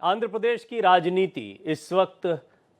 आंध्र प्रदेश की राजनीति इस वक्त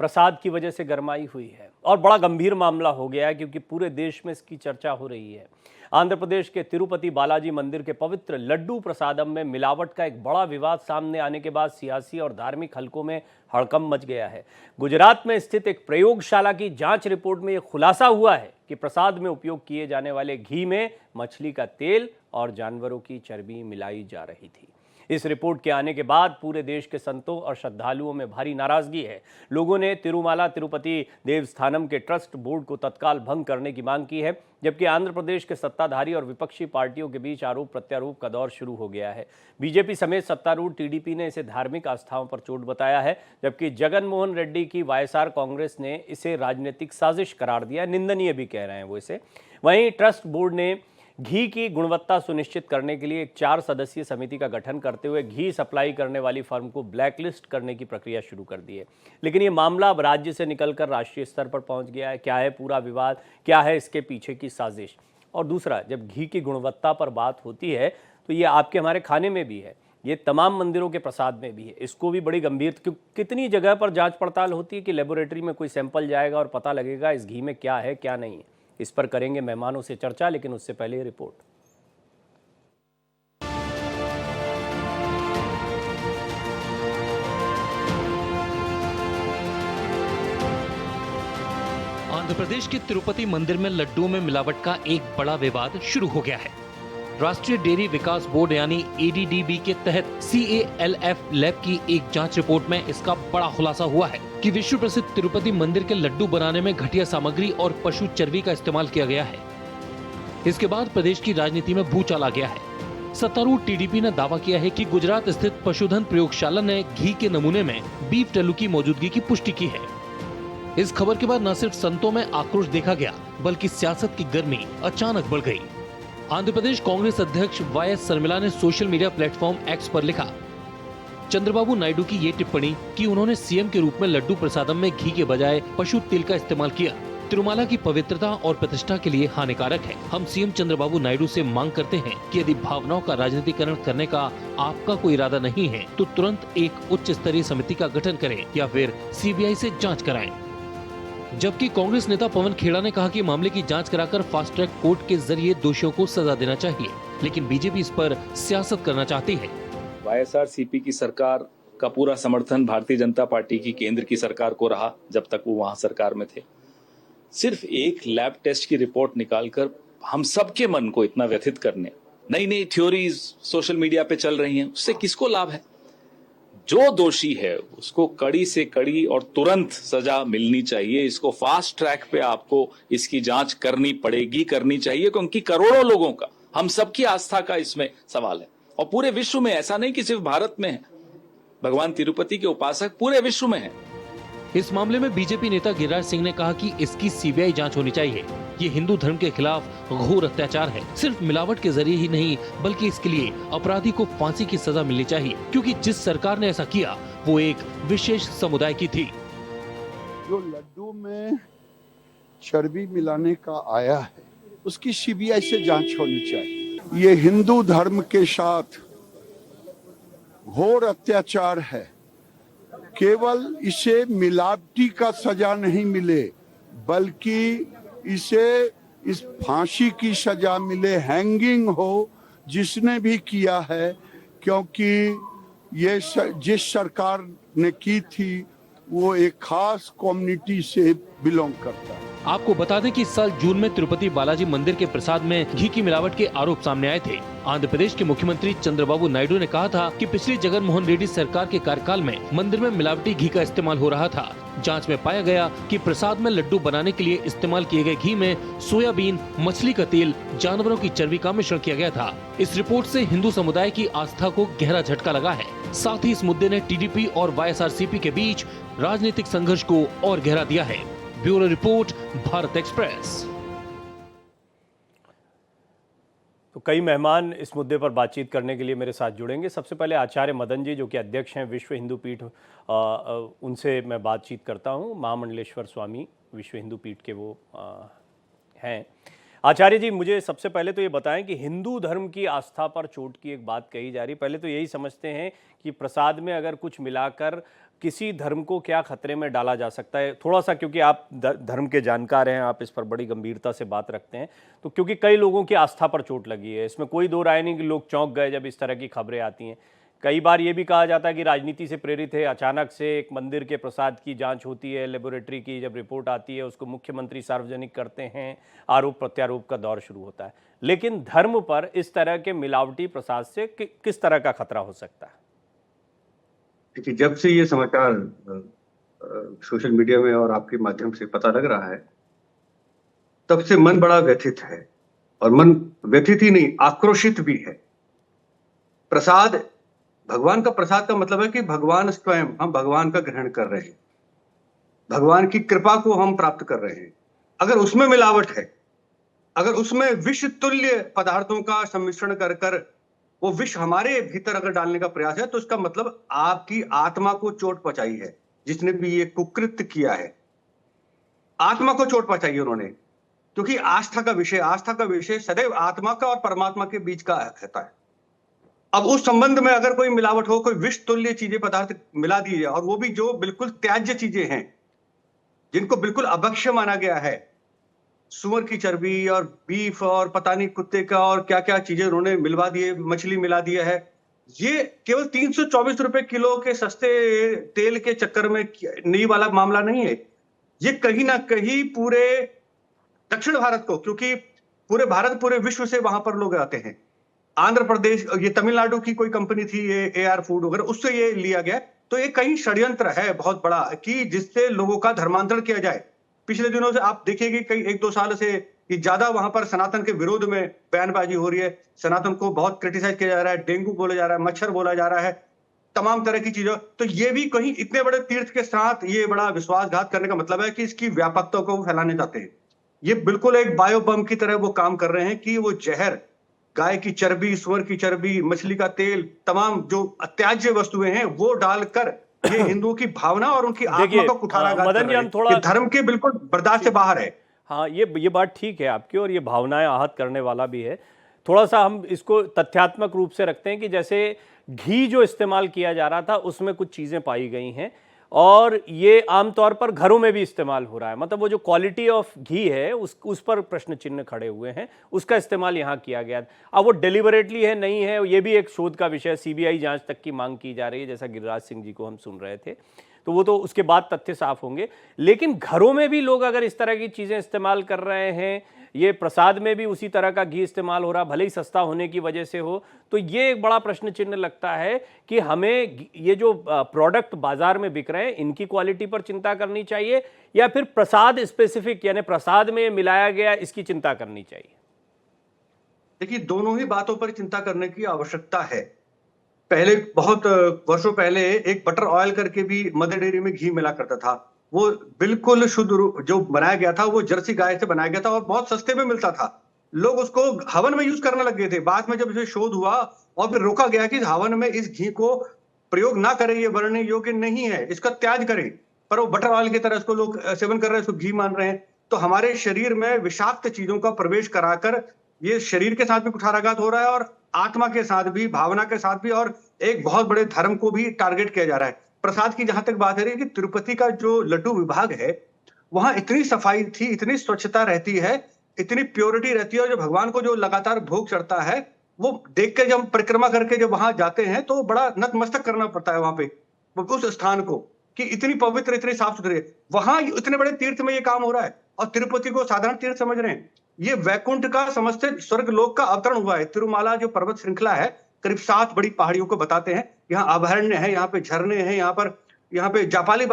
प्रसाद की वजह से गरमाई हुई है और बड़ा गंभीर मामला हो गया है क्योंकि पूरे देश में इसकी चर्चा हो रही है। आंध्र प्रदेश के तिरुपति बालाजी मंदिर के पवित्र लड्डू प्रसादम में मिलावट का एक बड़ा विवाद सामने आने के बाद सियासी और धार्मिक हलकों में हड़कंप मच गया है। गुजरात में स्थित एक प्रयोगशाला की जांच रिपोर्ट में यह खुलासा हुआ है कि प्रसाद में उपयोग किए जाने वाले घी में मछली का तेल और जानवरों की चर्बी मिलाई जा रही थी। इस रिपोर्ट के आने के बाद पूरे देश के संतों और श्रद्धालुओं में भारी नाराजगी है। लोगों ने तिरुमाला तिरुपति देवस्थानम के ट्रस्ट बोर्ड को तत्काल भंग करने की मांग की है, जबकि आंध्र प्रदेश के सत्ताधारी और विपक्षी पार्टियों के बीच आरोप प्रत्यारोप का दौर शुरू हो गया है। बीजेपी समेत सत्तारूढ़ टीडीपी ने इसे धार्मिक आस्थाओं पर चोट बताया है, जबकि जगन मोहन रेड्डी की वाईएसआर कांग्रेस ने इसे राजनीतिक साजिश करार दिया, निंदनीय भी कह रहे हैं वो इसे। वहीं ट्रस्ट बोर्ड ने घी की गुणवत्ता सुनिश्चित करने के लिए एक 4 सदस्यीय समिति का गठन करते हुए घी सप्लाई करने वाली फर्म को ब्लैकलिस्ट करने की प्रक्रिया शुरू कर दी है। लेकिन ये मामला अब राज्य से निकलकर राष्ट्रीय स्तर पर पहुंच गया है। क्या है पूरा विवाद, क्या है इसके पीछे की साजिश? और दूसरा, जब घी की गुणवत्ता पर बात होती है तो ये आपके हमारे खाने में भी है, ये तमाम मंदिरों के प्रसाद में भी है। इसको भी बड़ी गंभीर, कितनी जगह पर जांच पड़ताल होती है कि लेबोरेटरी में कोई सैंपल जाएगा और पता लगेगा इस घी में क्या है क्या नहीं है। इस पर करेंगे मेहमानों से चर्चा, लेकिन उससे पहले ये रिपोर्ट। आंध्र प्रदेश के तिरुपति मंदिर में लड्डुओं में मिलावट का एक बड़ा विवाद शुरू हो गया है। राष्ट्रीय डेयरी विकास बोर्ड यानी एडीडीबी के तहत CALF लैब की एक जांच रिपोर्ट में इसका बड़ा खुलासा हुआ है कि विश्व प्रसिद्ध तिरुपति मंदिर के लड्डू बनाने में घटिया सामग्री और पशु चर्बी का इस्तेमाल किया गया है। इसके बाद प्रदेश की राजनीति में भूचाल आ गया है। सत्तारूढ़ टीडीपी ने दावा किया है कि गुजरात स्थित पशुधन प्रयोगशाला ने घी के नमूने में बीफ टल्लू की मौजूदगी की पुष्टि की है। इस खबर के बाद न सिर्फ संतों में आक्रोश देखा गया, बल्कि सियासत की गर्मी अचानक बढ़ गई। आंध्र प्रदेश कांग्रेस अध्यक्ष YS शर्मिला ने सोशल मीडिया प्लेटफॉर्म X पर लिखा, चंद्रबाबू नायडू की ये टिप्पणी कि उन्होंने सीएम के रूप में लड्डू प्रसादम में घी के बजाय पशु तेल का इस्तेमाल किया, तिरुमाला की पवित्रता और प्रतिष्ठा के लिए हानिकारक है। हम सीएम चंद्रबाबू नायडू से मांग करते हैं कि यदि भावनाओं का राजनीतिकरण करने का आपका कोई इरादा नहीं है तो तुरंत एक उच्च स्तरीय समिति का गठन करें या फिर CBI से जाँच कराएं। जबकि कांग्रेस नेता पवन खेड़ा ने कहा कि मामले की जांच कराकर फास्ट ट्रैक कोर्ट के जरिए दोषियों को सजा देना चाहिए, लेकिन बीजेपी इस पर सियासत करना चाहती है। YSRCP की सरकार का पूरा समर्थन भारतीय जनता पार्टी की केंद्र की सरकार को रहा जब तक वो वहां सरकार में थे। सिर्फ एक लैब टेस्ट की रिपोर्ट निकालकर हम सबके मन को इतना व्यथित करने, नई नई थ्योरीज सोशल मीडिया पे चल रही हैं, उससे किसको लाभ है? जो दोषी है उसको कड़ी से कड़ी और तुरंत सजा मिलनी चाहिए। इसको फास्ट ट्रैक पे आपको इसकी जांच करनी पड़ेगी, करनी चाहिए, क्योंकि करोड़ों लोगों का, हम सबकी आस्था का इसमें सवाल है और पूरे विश्व में, ऐसा नहीं कि सिर्फ भारत में है। भगवान तिरुपति के उपासक पूरे विश्व में है। इस मामले में बीजेपी नेता गिरिराज सिंह ने कहा कि इसकी CBI जांच होनी चाहिए। ये हिंदू धर्म के खिलाफ घोर अत्याचार है। सिर्फ मिलावट के जरिए ही नहीं, बल्कि इसके लिए अपराधी को फांसी की सजा मिलनी चाहिए, क्योंकि जिस सरकार ने ऐसा किया वो एक विशेष समुदाय की थी। जो लड्डू में चर्बी मिलाने का आया है उसकी CBI से जांच होनी चाहिए। ये हिंदू धर्म के साथ घोर अत्याचार है। केवल इसे मिलावटी का सजा नहीं मिले, बल्कि इसे इस फांसी की सजा मिले, हैंगिंग हो जिसने भी किया है, क्योंकि ये जिस सरकार ने की थी वो एक खास कम्युनिटी से बिलोंग करता है। आपको बता दें कि इस साल जून में तिरुपति बालाजी मंदिर के प्रसाद में घी की मिलावट के आरोप सामने आए थे। आंध्र प्रदेश के मुख्यमंत्री चंद्रबाबू नायडू ने कहा था कि पिछली जगन मोहन रेड्डी सरकार के कार्यकाल में मंदिर में मिलावटी घी का इस्तेमाल हो रहा था। जांच में पाया गया कि प्रसाद में लड्डू बनाने के लिए इस्तेमाल किए गए घी में सोयाबीन, मछली का तेल, जानवरों की चर्बी का मिश्रण किया गया था। इस रिपोर्ट से हिंदू समुदाय की आस्था को गहरा झटका लगा है। साथ ही इस मुद्दे ने टीडीपी और YSRCP के बीच राजनीतिक संघर्ष को और गहरा दिया है। Bureau report, Bharat express. तो कई मेहमान इस मुद्दे पर बातचीत करने के लिए मेरे साथ जुड़ेंगे। सबसे पहले आचार्य मदन जी, जो कि अध्यक्ष हैं विश्व हिंदू पीठ, उनसे मैं बातचीत करता हूं। महामंडलेश्वर स्वामी विश्व हिंदू पीठ के वो हैं। आचार्य जी, मुझे सबसे पहले तो ये बताएं कि हिंदू धर्म की आस्था पर चोट की एक बात कही जा रही, पहले तो यही समझते हैं कि प्रसाद में अगर कुछ मिलाकर किसी धर्म को क्या खतरे में डाला जा सकता है। थोड़ा सा, क्योंकि आप धर्म के जानकार हैं, आप इस पर बड़ी गंभीरता से बात रखते हैं, तो क्योंकि कई लोगों की आस्था पर चोट लगी है, इसमें कोई दो राय नहीं कि लोग चौंक गए जब इस तरह की खबरें आती हैं। कई बार ये भी कहा जाता है कि राजनीति से प्रेरित है, अचानक से एक मंदिर के प्रसाद की जांच होती है, लेबोरेटरी की जब रिपोर्ट आती है उसको मुख्यमंत्री सार्वजनिक करते हैं, आरोप प्रत्यारोप का दौर शुरू होता है। लेकिन धर्म पर इस तरह के मिलावटी प्रसाद से किस तरह का खतरा हो सकता है? देखिए, जब से ये समाचार सोशल मीडिया में और आपके माध्यम से पता लग रहा है, तब से मन बड़ा व्यथित है, और मन व्यथित ही नहीं, आक्रोशित भी है। प्रसाद, भगवान का प्रसाद का मतलब है कि भगवान स्वयं, हम भगवान का ग्रहण कर रहे हैं, भगवान की कृपा को हम प्राप्त कर रहे हैं। अगर उसमें मिलावट है, अगर उसमें विष तुल्य पदार्थों का सम्मिश्रण कर कर वो विष हमारे भीतर अगर डालने का प्रयास है, तो इसका मतलब आपकी आत्मा को चोट पहुंचाई है। जिसने भी ये कुकृत्य किया है, आत्मा को चोट पहुंचाई है उन्होंने, क्योंकि आस्था का विषय सदैव आत्मा का और परमात्मा के बीच का रहता है। अब उस संबंध में अगर कोई मिलावट हो, कोई विष तुल्य चीजें पदार्थ मिला दी जाए, और वो भी जो बिल्कुल त्याज्य चीजें हैं, जिनको बिल्कुल अभक्ष्य माना गया है, सुअर की चर्बी और बीफ और पता नहीं कुत्ते का और क्या क्या चीजें उन्होंने मिलवा दिए, मछली मिला दिया है। ये केवल 324 रुपए किलो के सस्ते तेल के चक्कर में नहीं वाला मामला नहीं है। ये कहीं ना कहीं पूरे दक्षिण भारत को, क्योंकि पूरे भारत पूरे विश्व से वहां पर लोग आते हैं। आंध्र प्रदेश, ये तमिलनाडु की कोई कंपनी थी, ये एआर फूड वगैरह, उससे ये लिया गया। तो ये कहीं षड्यंत्र है बहुत बड़ा कि जिससे लोगों का धर्मांतरण किया जाए। पिछले दिनों से आप देखिए कि कई 1-2 साल से कि ज्यादा वहां पर सनातन के विरोध में बयानबाजी हो रही है, सनातन को बहुत क्रिटिसाइज किया जा रहा है, डेंगू बोला जा रहा है, मच्छर बोला जा रहा है, तमाम तरह की चीजों। तो ये भी कहीं इतने बड़े तीर्थ के साथ ये बड़ा विश्वासघात करने का मतलब है कि इसकी व्यापकता को फैलाने चाहते हैं। ये बिल्कुल एक बायो बम की तरह वो काम कर रहे हैं कि वो जहर, गाय की चर्बी, सुअर की चर्बी, मछली का तेल, तमाम जो अत्याज्य वस्तुएं हैं वो डालकर ये हिंदुओं की भावना और उनकी आत्मा का कुठाराघात कर रहे हैं। ये धर्म के बिल्कुल बर्दाश्त से बाहर है। हाँ, ये बात ठीक है आपकी, और ये भावनाएं आहत करने वाला भी है। थोड़ा सा हम इसको तथ्यात्मक रूप से रखते हैं कि जैसे घी जो इस्तेमाल किया जा रहा था उसमें कुछ चीज़ें पाई गई हैं, और ये आमतौर पर घरों में भी इस्तेमाल हो रहा है। मतलब वो जो क्वालिटी ऑफ घी है उस पर प्रश्न चिन्ह खड़े हुए हैं, उसका इस्तेमाल यहाँ किया गया। अब वो डेलिबरेटली है नहीं है, ये भी एक शोध का विषय, सीबीआई जांच तक की मांग की जा रही है, जैसा गिरिराज सिंह जी को हम सुन रहे थे। तो वो तो उसके बाद तथ्य साफ होंगे। लेकिन घरों में भी लोग अगर इस तरह की चीज़ें इस्तेमाल कर रहे हैं, ये प्रसाद में भी उसी तरह का घी इस्तेमाल हो रहा, भले ही सस्ता होने की वजह से हो, तो ये एक बड़ा प्रश्न चिन्ह लगता है कि हमें ये जो प्रोडक्ट बाजार में बिक रहे हैं इनकी क्वालिटी पर चिंता करनी चाहिए, या फिर प्रसाद स्पेसिफिक यानी प्रसाद में मिलाया गया इसकी चिंता करनी चाहिए। देखिए, दोनों ही बातों पर चिंता करने की आवश्यकता है। पहले, बहुत वर्षों पहले, एक बटर ऑयल करके भी मदर डेयरी में घी मिला करता था। वो बिल्कुल शुद्ध जो बनाया गया था वो जर्सी गाय से बनाया गया था और बहुत सस्ते में मिलता था। लोग उसको हवन में यूज करने लग गए थे। बाद में जब इसे शोध हुआ और फिर रोका गया कि हवन में इस घी को प्रयोग ना करें, ये वर्णन योग्य नहीं है, इसका त्याग करें, पर वो बटर ऑयल की तरह इसको लोग सेवन कर रहे हैं, इसको घी मान रहे हैं। तो हमारे शरीर में विषाक्त चीजों का प्रवेश कराकर ये शरीर के साथ भी कुठाराघात हो रहा है और आत्मा के साथ भी, भावना के साथ भी, और एक बहुत बड़े धर्म को भी टारगेट किया जा रहा है। प्रसाद की जहां तक बात है कि तिरुपति का जो लड्डू विभाग है वहां इतनी सफाई थी, इतनी स्वच्छता रहती है, इतनी प्योरिटी रहती है, और जो भगवान को जो लगातार भोग चढ़ता है वो देख के जब परिक्रमा करके जब वहां जाते हैं तो बड़ा नतमस्तक करना पड़ता है वहां पे उस स्थान को, कि इतनी पवित्र, इतनी साफ सुथरी। वहां इतने बड़े तीर्थ में ये काम हो रहा है और तिरुपति को साधारण तीर्थ समझ रहे हैं। ये वैकुंठ का समझते स्वर्ग लोक का अवतरण हुआ है। तिरुमाला जो पर्वत श्रृंखला है, करीब 7 बड़ी पहाड़ियों को बताते हैं। यहाँ अभयारण्य है, यहाँ पे झरने हैं, यहाँ पे जापाली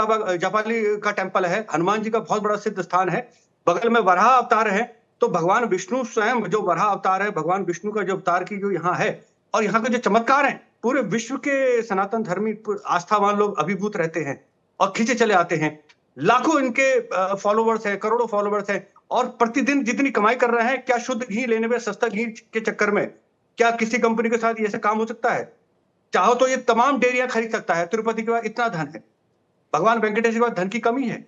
का टेम्पल है, हनुमान जी का बहुत बड़ा सिद्ध स्थान है, बगल में वराह अवतार है। तो भगवान विष्णु स्वयं जो वराह अवतार है, भगवान विष्णु का जो अवतार की जो यहाँ है, और यहाँ के जो चमत्कार हैं, पूरे विश्व के सनातन धर्मी आस्थावान लोग अभिभूत रहते हैं और खींचे चले आते हैं। लाखों इनके फॉलोवर्स हैं, करोड़ों फॉलोवर्स हैं, और प्रतिदिन जितनी कमाई कर रहे हैं। क्या शुद्ध घी लेने में, सस्ता घी के चक्कर में क्या किसी कंपनी के साथ ऐसा काम हो सकता है? चाहो तो ये तमाम डेयरियां खरीद सकता है। तिरुपति के पास इतना धन है, भगवान वेंकटेश के पास धन की कमी है,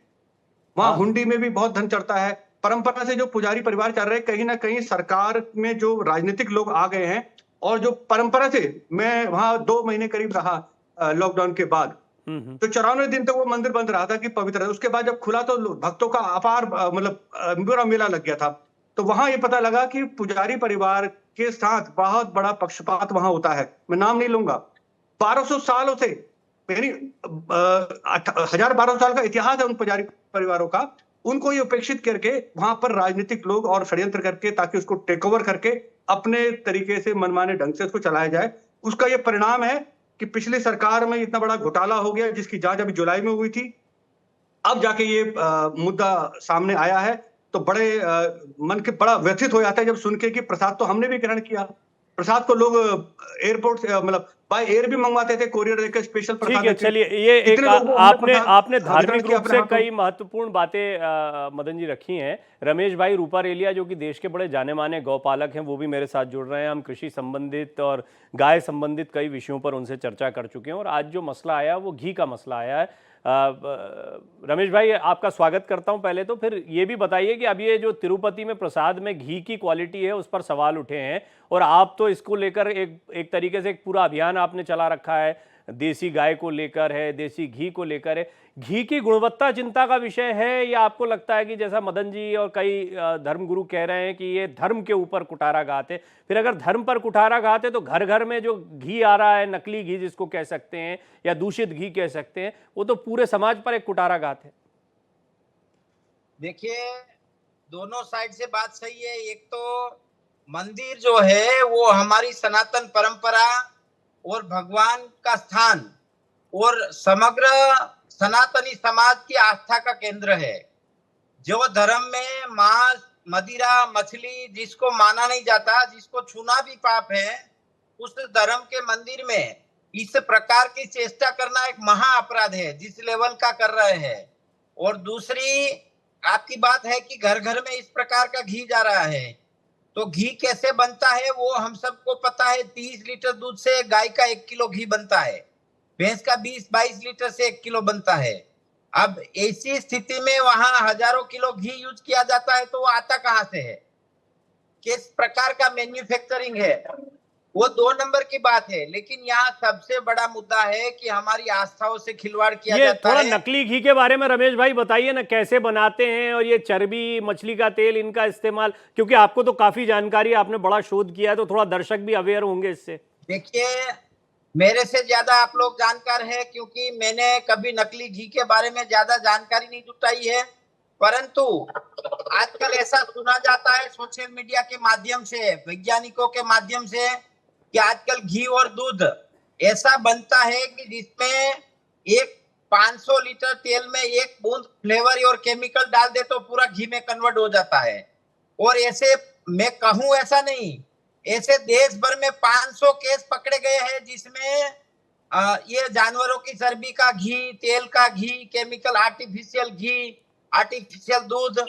वहां हुंडी में भी बहुत धन चढ़ता है, परंपरा से जो पुजारी परिवार चल रहे हैं, कहीं ना कहीं सरकार में जो राजनीतिक लोग आ गए हैं, और जो परंपरा से, मैं वहां 2 महीने करीब रहा लॉकडाउन के बाद, तो 94 दिन तक वो मंदिर बंद रहा था कि पवित्र है। उसके बाद जब खुला तो भक्तों का अपार पूरा मेला लग गया था। तो वहां ये पता लगा कि पुजारी परिवार के साथ बहुत बड़ा पक्षपात वहां होता है। मैं नाम नहीं लूंगा, 1200 सालों से, यानी 1000-1200 साल का इतिहास है उन पुजारी परिवारों का। उनको ये उपेक्षित करके वहां पर राजनीतिक लोग और षड्यंत्र करके, ताकि उसको टेक ओवर करके अपने तरीके से मनमाने ढंग से उसको चलाया जाए, उसका ये परिणाम है कि पिछली सरकार में इतना बड़ा घोटाला हो गया, जिसकी जांच अभी जुलाई में हुई थी। अब जाके ये मुद्दा सामने आया है, तो बड़े मन के बड़ा व्यथित हो जाता है जब सुन के कि प्रसाद तो हमने भी ग्रहण किया। प्रसाद को लोग एयरपोर्ट से बाय एयर भी मंगवाते थे, कोरियर देकर स्पेशल ठीक प्रसाद है, देते थे। चलिए, ये एक इतने लोगों को हमने आपने प्रसाद आपने वितरण धार्मिक किया रूप अपने से हाथों। कई महत्वपूर्ण बातें मदन जी रखी हैं। रमेश भाई रूपारेलिया, जो कि देश के बड़े जाने माने गौपालक हैं, वो भी मेरे साथ जुड़ रहे हैं। हम कृषि संबंधित और गाय संबंधित कई विषयों पर उनसे चर्चा कर चुके हैं, और आज जो मसला आया वो घी का मसला आया है। रमेश भाई, आपका स्वागत करता हूं। पहले तो फिर ये भी बताइए कि अब ये जो तिरुपति में प्रसाद में घी की क्वालिटी है, उस पर सवाल उठे हैं, और आप तो इसको लेकर एक तरीके से एक पूरा अभियान आपने चला रखा है, देसी गाय को लेकर है, देसी घी को लेकर है। घी की गुणवत्ता चिंता का विषय है, या आपको लगता है कि जैसा मदन जी और कई धर्मगुरु कह रहे हैं कि ये धर्म के ऊपर कुठाराघात है? फिर अगर धर्म पर कुठाराघात है, तो घर घर में जो घी आ रहा है, नकली घी जिसको कह सकते हैं या दूषित घी कह सकते हैं, वो तो पूरे समाज पर एक कुठाराघात है। देखिए, दोनों साइड से बात सही है। एक तो मंदिर जो है वो हमारी सनातन परंपरा और भगवान का स्थान और समग्र सनातनी समाज की आस्था का केंद्र है। जो धर्म में मांस, मदिरा, मछली जिसको माना नहीं जाता, जिसको छूना भी पाप है, उस धर्म के मंदिर में इस प्रकार की चेष्टा करना एक महा अपराध है, जिस लेवल का कर रहे हैं। और दूसरी आपकी बात है कि घर घर में इस प्रकार का घी जा रहा है, तो घी कैसे बनता है वो हम सबको पता है। 30 लीटर दूध से गाय का 1 किलो घी बनता है, भैंस का 20-22 लीटर से 1 किलो बनता है। अब ऐसी स्थिति में वहां हजारों किलो घी यूज किया जाता है, तो वो आता कहां से है, किस प्रकार का मैन्युफैक्चरिंग है, वो 2 नंबर की बात है। लेकिन यहाँ सबसे बड़ा मुद्दा है कि हमारी आस्थाओं से खिलवाड़ किया जाता है। थोड़ा नकली घी के बारे में रमेश भाई बताइए ना, कैसे बनाते हैं, और ये चर्बी, मछली का तेल, इनका इस्तेमाल, क्योंकि आपको तो काफी जानकारी, आपने बड़ा शोध किया है, तो थोड़ा दर्शक भी अवेयर होंगे इससे। देखिए, मेरे से ज्यादा आप लोग जानकार हैं, क्योंकि मैंने कभी नकली घी के बारे में ज्यादा जानकारी नहीं जुटाई है। परंतु आजकल ऐसा सुना जाता है सोशल मीडिया के माध्यम से, वैज्ञानिकों के माध्यम से, कि आजकल घी और दूध ऐसा बनता है कि जिसमें 500 लीटर तेल में 1 बूंद फ्लेवर और केमिकल डाल दे तो पूरा घी में कन्वर्ट हो जाता है। और ऐसे मैं कहूं ऐसा नहीं, ऐसे देश भर में 500 केस पकड़े गए हैं, जिसमें ये जानवरों की चर्बी का घी, तेल का घी, केमिकल, आर्टिफिशियल घी, आर्टिफिशियल दूध,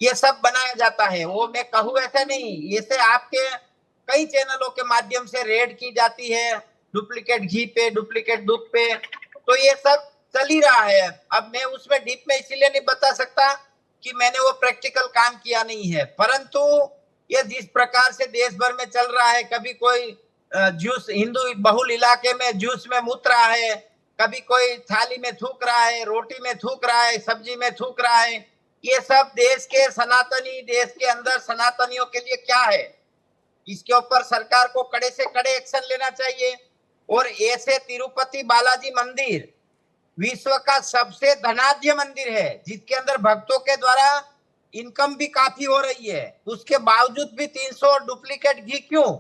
ये सब बनाया जाता है। वो मैं कहूं ऐसा नहीं, ऐसे आपके कई चैनलों के माध्यम से रेड की जाती है डुप्लीकेट घी पे, डुप्लीकेट दूध पे, तो ये सब चल ही रहा है। अब मैं उसमें डीप में इसीलिए नहीं बता सकता कि मैंने वो प्रैक्टिकल काम किया नहीं है, परंतु ये जिस प्रकार से देश भर में चल रहा है, कभी कोई जूस, हिंदू बहुल इलाके में जूस में मूत रहा है, कभी कोई थाली में थूक रहा है, रोटी में थूक रहा है, सब्जी में थूक रहा है, ये सब देश के सनातनी, देश के अंदर सनातनियों के लिए क्या है, इसके ऊपर सरकार को कड़े से कड़े एक्शन लेना चाहिए। और ऐसे तिरुपति बालाजी मंदिर विश्व का सबसे धनाढ्य मंदिर है, जिसके अंदर भक्तों के द्वारा इनकम भी काफी हो रही है, उसके बावजूद भी 300 डुप्लीकेट घी क्यों,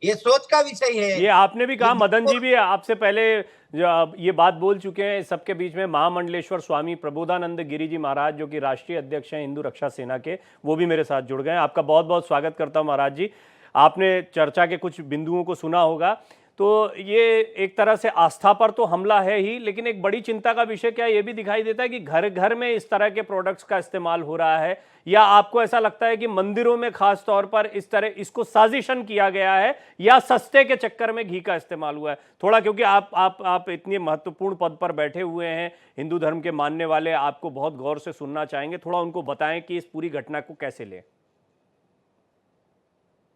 ये सोच का विषय है। ये आपने भी कहा, मदन जी भी आपसे पहले ये बात बोल चुके हैं। सबके बीच में महामंडलेश्वर स्वामी प्रबोधानंद गिरी जी महाराज, जो कि राष्ट्रीय अध्यक्ष हैं हिंदू रक्षा सेना के, वो भी मेरे साथ जुड़ गए हैं। आपका बहुत बहुत स्वागत करता हूं महाराज जी। आपने चर्चा के कुछ बिंदुओं को सुना होगा, तो ये एक तरह से आस्था पर तो हमला है ही, लेकिन एक बड़ी चिंता का विषय क्या ये भी दिखाई देता है कि घर घर में इस तरह के प्रोडक्ट्स का इस्तेमाल हो रहा है, या आपको ऐसा लगता है कि मंदिरों में खास तौर पर इस तरह इसको साजिशन किया गया है, या सस्ते के चक्कर में घी का इस्तेमाल हुआ है? थोड़ा, क्योंकि आप इतने महत्वपूर्ण पद पर बैठे हुए हैं, हिंदू धर्म के मानने वाले, आपको बहुत गौर से सुनना चाहेंगे, थोड़ा उनको बताएं कि इस पूरी घटना को कैसे लें।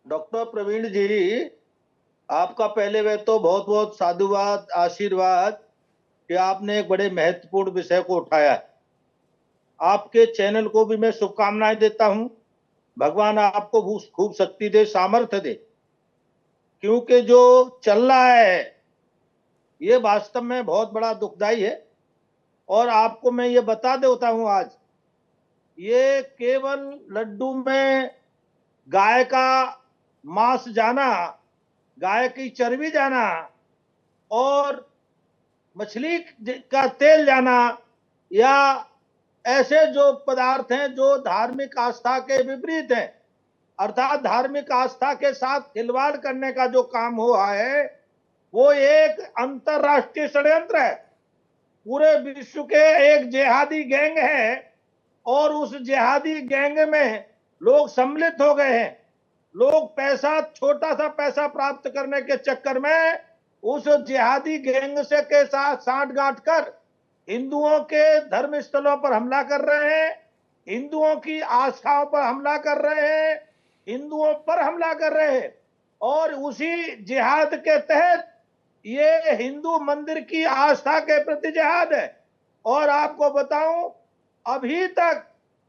डॉक्टर प्रवीण जी, आपका पहले वे तो बहुत बहुत साधुवाद, आशीर्वाद कि आपने एक बड़े महत्वपूर्ण विषय को उठाया है। आपके चैनल को भी मैं शुभकामनाएं देता हूं। भगवान आपको खूब शक्ति दे, सामर्थ्य दे, क्योंकि जो चल रहा है ये वास्तव में बहुत बड़ा दुखदाई है। और आपको मैं ये बता देता हूं, आज ये केवल लड्डू में गाय का मांस जाना, गाय की चर्बी जाना और मछली का तेल जाना, या ऐसे जो पदार्थ हैं जो धार्मिक आस्था के विपरीत हैं, अर्थात धार्मिक आस्था के साथ खिलवाड़ करने का जो काम हुआ है, वो एक अंतरराष्ट्रीय षड्यंत्र है। पूरे विश्व के एक जिहादी गैंग है और उस जिहादी गैंग में लोग सम्मिलित हो गए हैं। लोग पैसा, छोटा सा पैसा प्राप्त करने के चक्कर में उस जिहादी गैंग से के साथ साठगांठ कर हिंदुओं के धर्म स्थलों पर हमला कर रहे हैं, हिंदुओं की आस्थाओं पर हमला कर रहे हैं, हिंदुओं पर हमला कर रहे हैं। और उसी जिहाद के तहत ये हिंदू मंदिर की आस्था के प्रति जिहाद है। और आपको बताऊं, अभी तक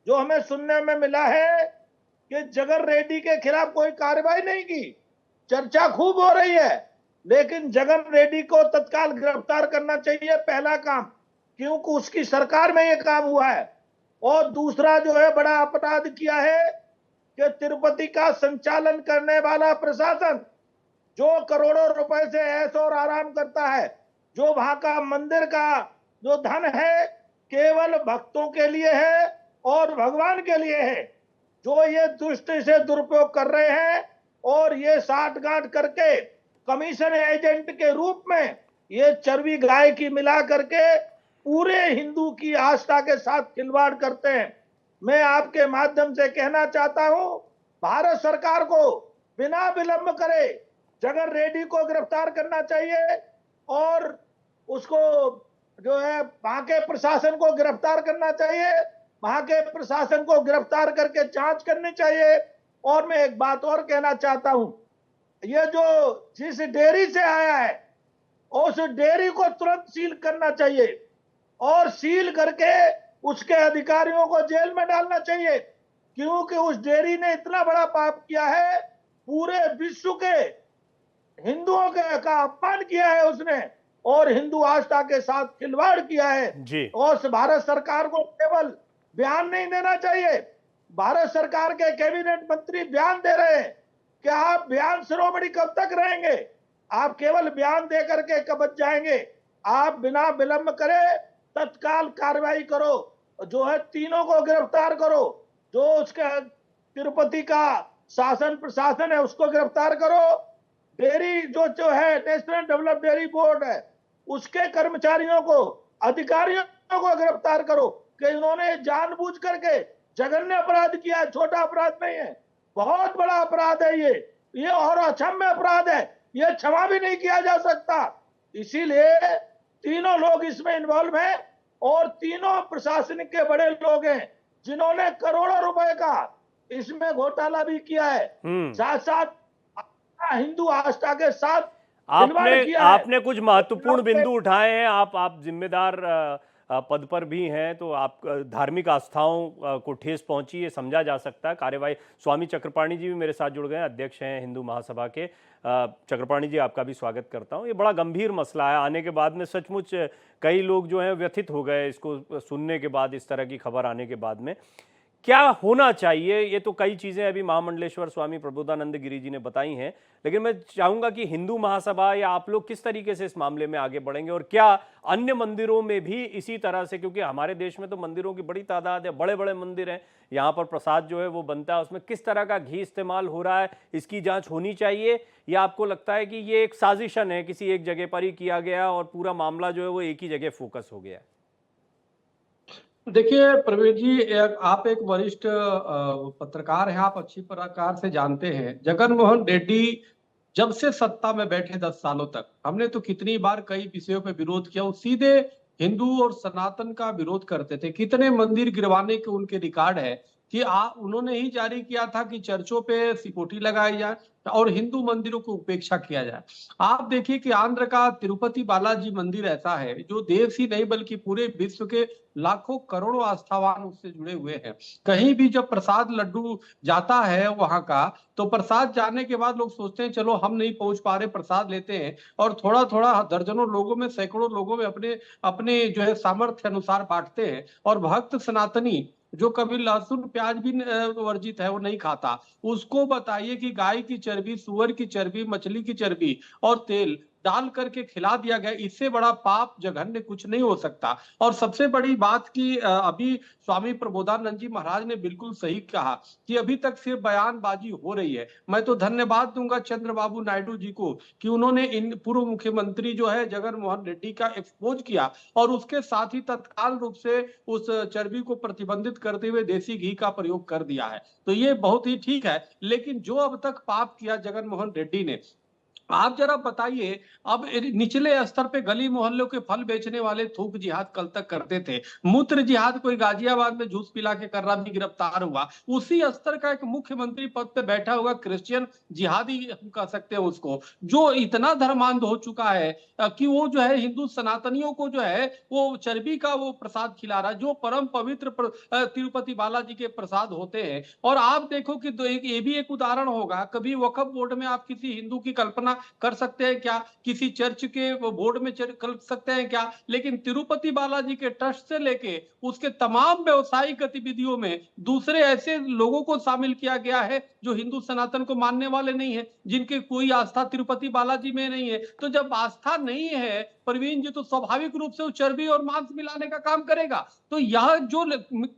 जो हमें सुनने में मिला है कि जगन रेड्डी के खिलाफ कोई कार्रवाई नहीं की। चर्चा खूब हो रही है, लेकिन जगन रेड्डी को तत्काल गिरफ्तार करना चाहिए, पहला काम, क्योंकि उसकी सरकार में ये काम हुआ है। और दूसरा जो है, बड़ा अपराध किया है कि तिरुपति का संचालन करने वाला प्रशासन जो करोड़ों रुपए से ऐश और आराम करता है, जो वहां का मंदिर का जो धन है केवल भक्तों के लिए है और भगवान के लिए है, जो ये दुष्ट से दुरुपयोग कर रहे हैं और ये साठगांठ करके कमीशन एजेंट के रूप में ये चर्बी गाय की मिला करके पूरे हिंदू की आस्था के साथ खिलवाड़ करते हैं। मैं आपके माध्यम से कहना चाहता हूं, भारत सरकार को बिना विलंब करे जगन रेड्डी को गिरफ्तार करना चाहिए और उसको जो है वहां के प्रशासन को गिरफ्तार करना चाहिए, वहां के प्रशासन को गिरफ्तार करके जांच करनी चाहिए। और मैं एक बात और कहना चाहता हूं, ये जो जिस डेयरी से आया है उस डेयरी को तुरंत सील करना चाहिए और सील करके उसके अधिकारियों को जेल में डालना चाहिए, क्योंकि उस डेयरी ने इतना बड़ा पाप किया है, पूरे विश्व के हिंदुओं का अपमान किया है उसने और हिंदू आस्था के साथ खिलवाड़ किया है जी। और भारत सरकार को केवल बयान नहीं देना चाहिए। भारत सरकार के कैबिनेट मंत्री बयान दे रहे हैं कि आप बयान शिरोमणि कब तक रहेंगे, आप केवल बयान दे करके कब बच जाएंगे। आप बिना विलंब करे तत्काल कार्रवाई करो, जो है तीनों को गिरफ्तार करो, जो उसके तिरुपति का शासन प्रशासन है उसको गिरफ्तार करो, डेयरी जो है नेशनल डेवलप डेयरी बोर्ड है उसके कर्मचारियों को, अधिकारियों को गिरफ्तार करो कि इन्होंने जानबूझ करके जघन्य अपराध किया, छोटा अपराध नहीं है, बहुत बड़ा अपराध है ये और अक्षम्य अपराध है, ये क्षमा भी नहीं किया जा सकता। इसीलिए तीनों लोग इसमें इन्वॉल्व हैं और तीनों प्रशासनिक के बड़े लोग हैं जिन्होंने करोड़ों रुपए का इसमें घोटाला भी किया है, साथ साथ हिंदू आस्था के साथ आपने कुछ महत्वपूर्ण बिंदु उठाए हैं। आप जिम्मेदार पद पर भी हैं, तो आप धार्मिक आस्थाओं को ठेस पहुंची ये समझा जा सकता है। कार्यवाही, स्वामी चक्रपाणी जी भी मेरे साथ जुड़ गए हैं, अध्यक्ष हैं हिंदू महासभा के। चक्रपाणी जी, आपका भी स्वागत करता हूं। ये बड़ा गंभीर मसला है, आने के बाद में सचमुच कई लोग जो हैं व्यथित हो गए इसको सुनने के बाद, इस तरह की खबर आने के बाद में। क्या होना चाहिए? ये तो कई चीजें अभी महामंडलेश्वर स्वामी प्रबोधानंद गिरी जी ने बताई हैं, लेकिन मैं चाहूंगा कि हिंदू महासभा या आप लोग किस तरीके से इस मामले में आगे बढ़ेंगे, और क्या अन्य मंदिरों में भी इसी तरह से, क्योंकि हमारे देश में तो मंदिरों की बड़ी तादाद है, बड़े बड़े मंदिर हैं, यहाँ पर प्रसाद जो है वो बनता है, उसमें किस तरह का घी इस्तेमाल हो रहा है, इसकी जांच होनी चाहिए, या आपको लगता है कि ये एक साजिशन है, किसी एक जगह पर ही किया गया और पूरा मामला जो है वो एक ही जगह फोकस हो गया है? देखिए प्रवीण जी, आप एक वरिष्ठ पत्रकार हैं, आप अच्छी प्रकार से जानते हैं जगन मोहन रेड्डी जब से सत्ता में बैठे 10 सालों तक, हमने तो कितनी बार कई विषयों पे विरोध किया। वो सीधे हिंदू और सनातन का विरोध करते थे। कितने मंदिर गिरवाने के उनके रिकॉर्ड है कि उन्होंने ही जारी किया था कि चर्चों पे सिक्योरिटी लगाई जाए और हिंदू मंदिरों को उपेक्षा किया जाए। आप देखिए कि आंध्र का तिरुपति बालाजी मंदिर ऐसा है जो देश ही नहीं बल्कि पूरे विश्व के लाखों करोड़ों आस्थावान उससे जुड़े हुए हैं। कहीं भी जब प्रसाद लड्डू जाता है वहां का, तो प्रसाद जाने के बाद लोग सोचते हैं चलो हम नहीं पहुंच पा रहे, प्रसाद लेते हैं और थोड़ा थोड़ा दर्जनों लोगों में, सैकड़ों लोगों में अपने अपने जो है सामर्थ्य अनुसार बांटते हैं। और भक्त सनातनी जो कभी लहसुन प्याज भी वर्जित है, वो नहीं खाता, उसको बताइए कि गाय की चर्बी, सुअर की चर्बी, मछली की चर्बी और तेल डाल करके खिला दिया गया, इससे बड़ा पाप जघन्य कुछ नहीं हो सकता। और सबसे बड़ी बात कि अभी स्वामी प्रबोधानंद जी महाराज ने बिल्कुल सही कहा कि अभी तक सिर्फ बयानबाजी हो रही है। मैं तो धन्यवाद दूंगा चंद्रबाबू नायडू जी को कि उन्होंने इन पूर्व मुख्यमंत्री जो है जगन मोहन रेड्डी का एक्सपोज किया और उसके साथ ही तत्काल रूप से उस चर्बी को प्रतिबंधित करते हुए देसी घी का प्रयोग कर दिया है। तो ये बहुत ही ठीक है। लेकिन जो अब तक पाप किया जगन मोहन रेड्डी ने, आप जरा बताइए, अब निचले स्तर पे गली मोहल्लों के फल बेचने वाले थूक जिहाद कल तक करते थे, मूत्र जिहाद कोई गाजियाबाद में जूस पिला के कर रहा भी गिरफ्तार हुआ। उसी स्तर का एक मुख्यमंत्री पद पे बैठा हुआ क्रिश्चियन जिहादी हम कह सकते हैं उसको, जो इतना धर्मांध हो चुका है कि वो जो है हिंदू सनातनियों को जो है वो चर्बी का वो प्रसाद खिला रहा है, जो परम पवित्र तिरुपति बालाजी के प्रसाद होते हैं। और आप देखो कि ये भी एक उदाहरण होगा, कभी वक्फ बोर्ड में आप किसी हिंदू की कल्पना कर सकते हैं क्या? किसी चर्च के बोर्ड में कर सकते हैं क्या? लेकिन तिरुपति बालाजी के ट्रस्ट से लेके उसके तमाम व्यवसायिक गतिविधियों में दूसरे ऐसे लोगों को शामिल किया गया है जो हिंदू सनातन को मानने वाले नहीं है, जिनके कोई आस्था तिरुपति बालाजी में नहीं है। तो जब आस्था नहीं है प्रवीण जी, तो स्वाभाविक रूप से वो चर्बी और मांस मिलाने का काम करेगा। तो यह जो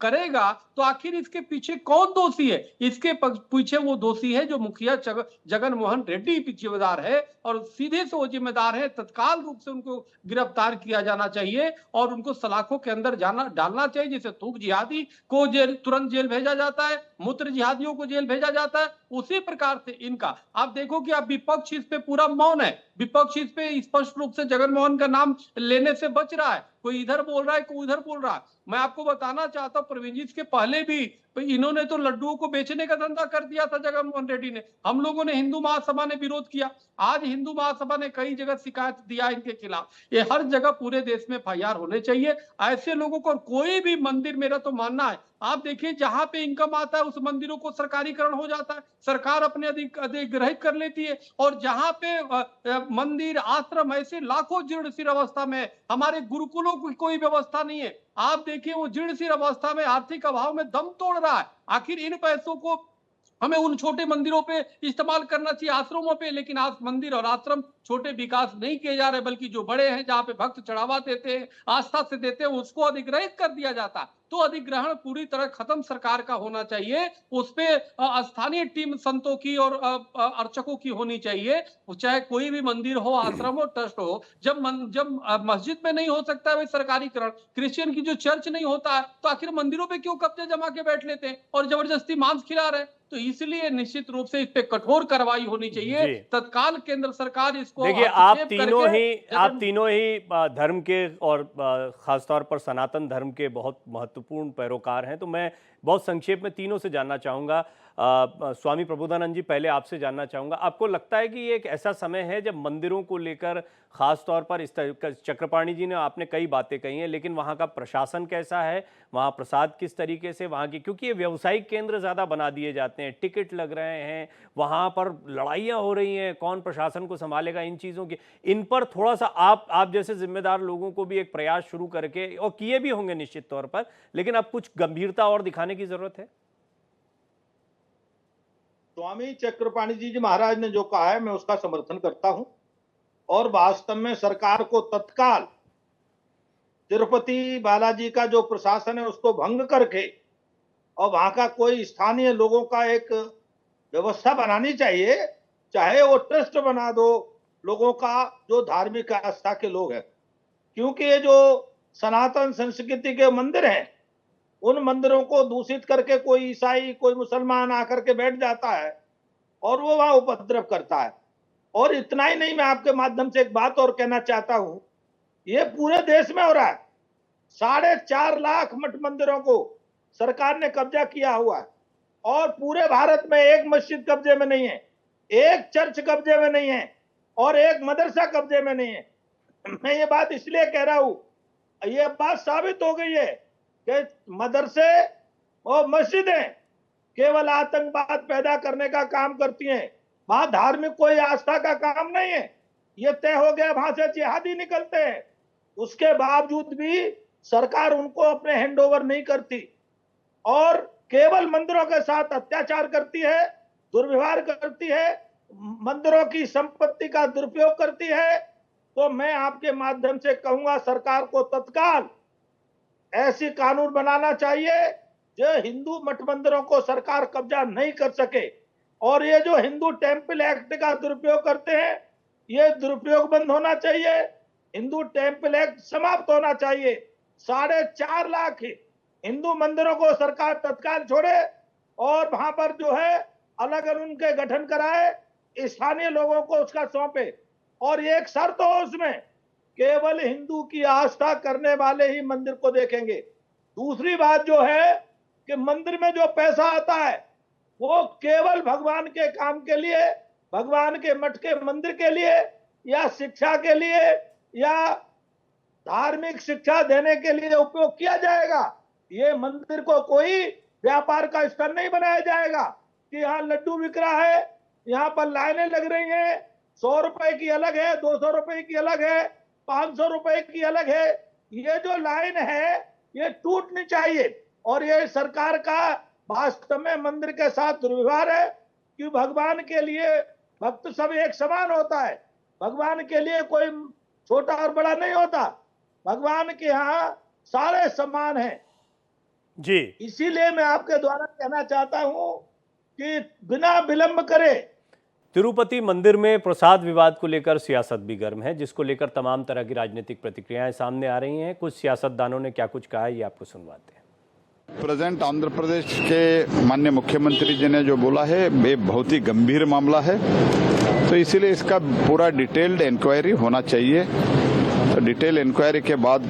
करेगा, तो आखिर इसके पीछे कौन दोषी है? इसके पीछे वो दोषी है जो मुखिया जगन मोहन रेड्डी जिम्मेदार है, और सीधे से वो जिम्मेदार है। तत्काल रूप से उनको गिरफ्तार किया जाना चाहिए और उनको सलाखों के अंदर डालना चाहिए। जैसे थूक जिहादी को तुरंत जेल भेजा जाता है, मूत्र जिहादियों को जेल भेजा जाता है, उसी प्रकार से इनका आप देखो कि अब विपक्ष इस पे पूरा मौन है। विपक्ष इस पे स्पष्ट रूप से जगन मोहन का नाम लेने से बच रहा है। कोई इधर बोल रहा है, कोई उधर बोल रहा है। मैं आपको बताना चाहता हूं प्रवीण जी, इसके पहले भी इन्होंने तो लड्डुओं को बेचने का धंधा कर दिया था जगन मोहन रेड्डी ने। हम लोगों ने, हिंदू महासभा ने विरोध किया। आज हिंदू महासभा ने कई जगह शिकायत दिया इनके खिलाफ। ये हर जगह पूरे देश में FIR होने चाहिए ऐसे लोगों को। कोई भी मंदिर, मेरा तो मानना है, आप देखिए जहां पे इनकम आता है उस मंदिरों को सरकारीकरण हो जाता है, सरकार अपने अधिग्रहित कर लेती है। और जहां पे मंदिर, आश्रम ऐसे लाखों जीर्ण शीर्ण अवस्था में, हमारे गुरुकुलों की कोई व्यवस्था नहीं है, आप देखिए वो जीर्ण शीर्ण अवस्था में, आर्थिक अभाव में दम तोड़ रहा है। आखिर इन पैसों को हमें उन छोटे मंदिरों पे इस्तेमाल करना चाहिए, आश्रमों पे। लेकिन आज मंदिर और आश्रम छोटे विकास नहीं किए जा रहे, बल्कि जो बड़े हैं, जहां पे भक्त चढ़ावा देते हैं, आस्था से देते हैं, उसको अधिग्रहित कर दिया जाता है। तो अधिग्रहण पूरी तरह खत्म सरकार का होना चाहिए। उस पे स्थानीय टीम संतों की और अर्चकों की होनी चाहिए। चाहे कोई भी मंदिर हो, आश्रम हो, ट्रस्ट हो। जब मस्जिद में नहीं हो सकता है सरकारीकरण, क्रिश्चियन की जो चर्च नहीं होता है, तो आखिर मंदिरों पे क्यों कब्जे जमा के बैठ लेते हैं और जबरदस्ती मांस खिला रहे हैं? तो इसलिए निश्चित रूप से इस पे कठोर कार्रवाई होनी चाहिए। तत्काल केंद्र सरकार इसको, देखिए आप तीनों ही धर्म के और खासतौर पर सनातन धर्म के बहुत महत्वपूर्ण पैरोकार हैं, तो मैं बहुत संक्षेप में तीनों से जानना चाहूंगा। स्वामी प्रबोधानंद जी, पहले आपसे जानना चाहूंगा, आपको लगता है कि ये एक ऐसा समय है जब मंदिरों को लेकर खास तौर पर इस तरह का, चक्रपाणी जी ने आपने कई बातें कही हैं, लेकिन वहाँ का प्रशासन कैसा है, वहाँ प्रसाद किस तरीके से वहाँ की, क्योंकि ये व्यावसायिक केंद्र ज़्यादा बना दिए जाते हैं, टिकट लग रहे हैं, वहाँ पर लड़ाइयाँ हो रही हैं, कौन प्रशासन को संभालेगा, इन चीज़ों की, इन पर थोड़ा सा आप जैसे जिम्मेदार लोगों को भी एक प्रयास शुरू करके, और किए भी होंगे निश्चित तौर पर, लेकिन अब कुछ गंभीरता और दिखाने की जरूरत है। स्वामी चक्रपाणी जी महाराज ने जो कहा है मैं उसका समर्थन करता हूं, और वास्तव में सरकार को तत्काल तिरुपति बालाजी का जो प्रशासन है उसको भंग करके और वहां का कोई स्थानीय लोगों का एक व्यवस्था बनानी चाहिए, चाहे वो ट्रस्ट बना दो लोगों का जो धार्मिक आस्था के लोग हैं, क्योंकि ये जो सनातन संस्कृति के मंदिर हैं उन मंदिरों को दूषित करके कोई ईसाई कोई मुसलमान आकर के बैठ जाता है और वो वहां उपद्रव करता है। और इतना ही नहीं, मैं आपके माध्यम से एक बात और कहना चाहता हूं, ये पूरे देश में हो रहा है। 4.5 लाख मठ मंदिरों को सरकार ने कब्जा किया हुआ है और पूरे भारत में एक मस्जिद कब्जे में नहीं है, एक चर्च कब्जे में नहीं है और एक मदरसा कब्जे में नहीं है। मैं ये बात इसलिए कह रहा हूं, ये बात साबित हो गई है कि मदरसे और मस्जिदें केवल आतंकवाद पैदा करने का काम करती हैं, वहां धार्मिक कोई आस्था का काम नहीं है। ये तय हो गया वहां से जिहादी निकलते हैं, उसके बावजूद भी सरकार उनको अपने हैंडओवर नहीं करती और केवल मंदिरों के साथ अत्याचार करती है, दुर्व्यवहार करती है, मंदिरों की संपत्ति का दुरुपयोग करती है। तो मैं आपके माध्यम से कहूंगा सरकार को तत्काल ऐसी कानून बनाना चाहिए जो हिंदू मठ मंदिरों को सरकार कब्जा नहीं कर सके। और ये जो हिंदू टेम्पल एक्ट का दुरुपयोग करते हैं, ये दुरुपयोग बंद होना चाहिए, हिंदू टेम्पल एक्ट समाप्त होना चाहिए। 4.5 लाख हिंदू मंदिरों को सरकार तत्काल छोड़े और वहां पर जो है अलग उनके गठन कराए, स्थानीय लोगों को उसका सौंपे और ये एक शर्त हो उसमें, केवल हिंदू की आस्था करने वाले ही मंदिर को देखेंगे। दूसरी बात जो है कि मंदिर में जो पैसा आता है वो केवल भगवान के काम के लिए, भगवान के मठ के मंदिर के लिए या शिक्षा के लिए या धार्मिक शिक्षा देने के लिए उपयोग किया जाएगा। ये मंदिर को कोई व्यापार का स्थल नहीं बनाया जाएगा कि यहाँ लड्डू बिक रहा है, यहाँ पर लाइनें लग रही हैं, 100 रुपए की अलग है, 200 रुपए की अलग है, 500 रुपए की अलग है। ये जो लाइन है ये टूटनी चाहिए और ये सरकार का वास्तव में मंदिर के साथ दुर्व्यवहार है कि भगवान के लिए भक्त सब एक समान होता है, भगवान के लिए कोई छोटा और बड़ा नहीं होता, भगवान के यहाँ सारे समान हैं जी। इसीलिए मैं आपके द्वारा कहना चाहता हूं कि बिना विलंब करे। तिरुपति मंदिर में प्रसाद विवाद को लेकर सियासत भी गर्म है, जिसको लेकर तमाम तरह की राजनीतिक प्रतिक्रियाएं सामने आ रही हैं। कुछ सियासतदानों ने क्या कुछ कहा है, ये आपको सुनवाते हैं। प्रेजेंट आंध्र प्रदेश के माननीय मुख्यमंत्री जी ने जो बोला है ये बहुत ही गंभीर मामला है, तो इसीलिए इसका पूरा डिटेल्ड इंक्वायरी होना चाहिए। तो डिटेल इंक्वायरी के बाद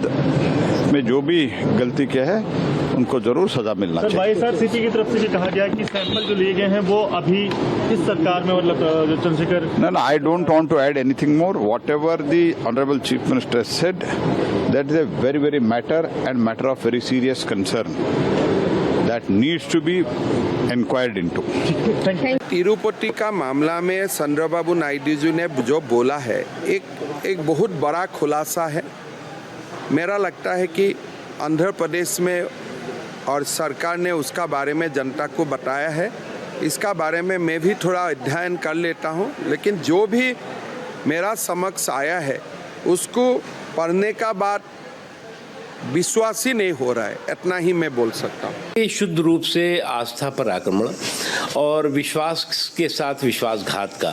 में जो भी गलती किया है उनको जरूर सजा मिलना चाहिए। वाईएसआरसीपी की तरफ से भी कहा गया कि सैंपल जो लिए गए हैं वो अभी इस सरकार में, मतलब Chandrashekhar. No, I don't want to add anything more. Whatever the Honorable Chief Minister said, that is a very, very matter of very serious concern that needs to be inquired into. Tirupati का मामला में चंद्रबाबू नायडू जी ने जो बोला है एक बहुत बड़ा खुलासा है। मेरा लगता है कि आंध्र प्रदेश में और सरकार ने उसका बारे में जनता को बताया है। इसका बारे में मैं भी थोड़ा अध्ययन कर लेता हूँ, लेकिन जो भी मेरा समक्ष आया है उसको पढ़ने का बाद विश्वास ही नहीं हो रहा है, इतना ही मैं बोल सकता हूँ। ये शुद्ध रूप से आस्था पर आक्रमण और विश्वास के साथ विश्वासघात का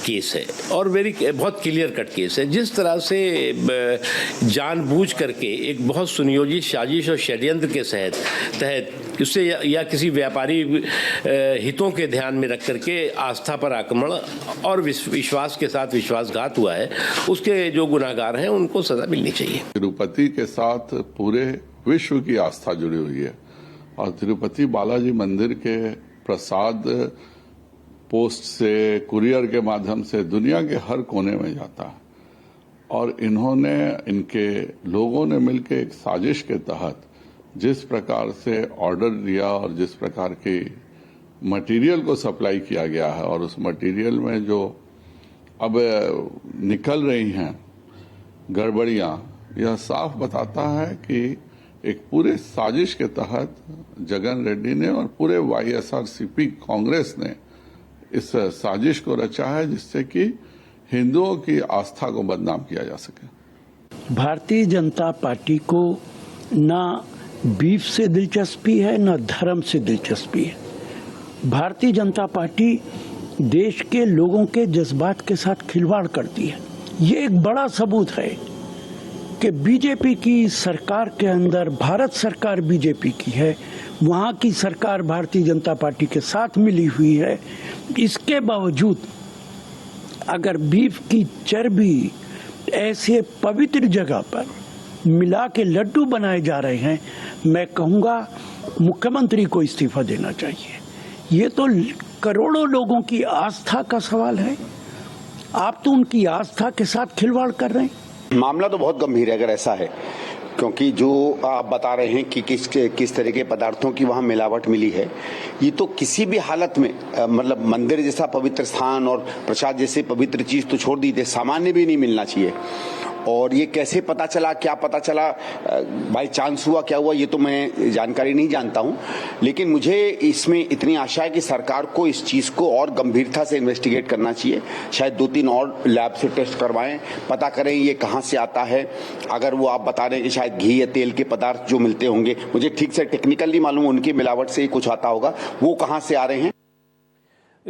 केस है और बहुत क्लियर कट केस है। जिस तरह से जानबूझ करके एक बहुत सुनियोजित साजिश और षड्यंत्र के तहत उससे या किसी व्यापारी हितों के ध्यान में रख करके आस्था पर आक्रमण और विश्वास के साथ विश्वासघात हुआ है, उसके जो गुनाहगार हैं उनको सजा मिलनी चाहिए। तिरुपति के साथ पूरे विश्व की आस्था जुड़ी हुई है और तिरुपति बालाजी मंदिर के प्रसाद पोस्ट से, कुरियर के माध्यम से दुनिया के हर कोने में जाता है। और इनके लोगों ने मिलकर एक साजिश के तहत जिस प्रकार से ऑर्डर दिया और जिस प्रकार की मटेरियल को सप्लाई किया गया है, और उस मटेरियल में जो अब निकल रही हैं गड़बड़ियां, यह साफ बताता है कि एक पूरे साजिश के तहत जगन रेड्डी ने और पूरे वाईएसआरसीपी कांग्रेस ने इस साजिश को रचा है, जिससे कि हिंदुओं की आस्था को बदनाम किया जा सके। भारतीय जनता पार्टी को ना बीफ से दिलचस्पी है, ना धर्म से दिलचस्पी है। भारतीय जनता पार्टी देश के लोगों के जज्बात के साथ खिलवाड़ करती है। ये एक बड़ा सबूत है कि बीजेपी की सरकार के अंदर, भारत सरकार बीजेपी की है, वहाँ की सरकार भारतीय जनता पार्टी के साथ मिली हुई है। इसके बावजूद अगर बीफ की चर्बी ऐसे पवित्र जगह पर मिला के लड्डू बनाए जा रहे हैं, मैं कहूँगा मुख्यमंत्री को इस्तीफा देना चाहिए। ये तो करोड़ों लोगों की आस्था का सवाल है, आप तो उनकी आस्था के साथ खिलवाड़ कर रहे हैं। मामला तो बहुत गंभीर है अगर ऐसा है, क्योंकि जो आप बता रहे हैं कि किस तरह के पदार्थों की वहाँ मिलावट मिली है, ये तो किसी भी हालत में मतलब मंदिर जैसा पवित्र स्थान और प्रसाद जैसे पवित्र चीज तो छोड़ दीजिए, सामान्य भी नहीं मिलना चाहिए। और ये कैसे पता चला, क्या पता चला, बाय चांस हुआ, क्या हुआ, ये तो मैं जानकारी नहीं जानता हूँ। लेकिन मुझे इसमें इतनी आशा है कि सरकार को इस चीज़ को और गंभीरता से इन्वेस्टिगेट करना चाहिए। शायद 2-3 और लैब से टेस्ट करवाएं, पता करें ये कहाँ से आता है। अगर वो आप बता रहे हैं कि शायद घी या तेल के पदार्थ जो मिलते होंगे, मुझे ठीक से टेक्निकल नहीं मालूम, उनकी मिलावट से ही कुछ आता होगा, वो कहाँ से आ रहे हैं।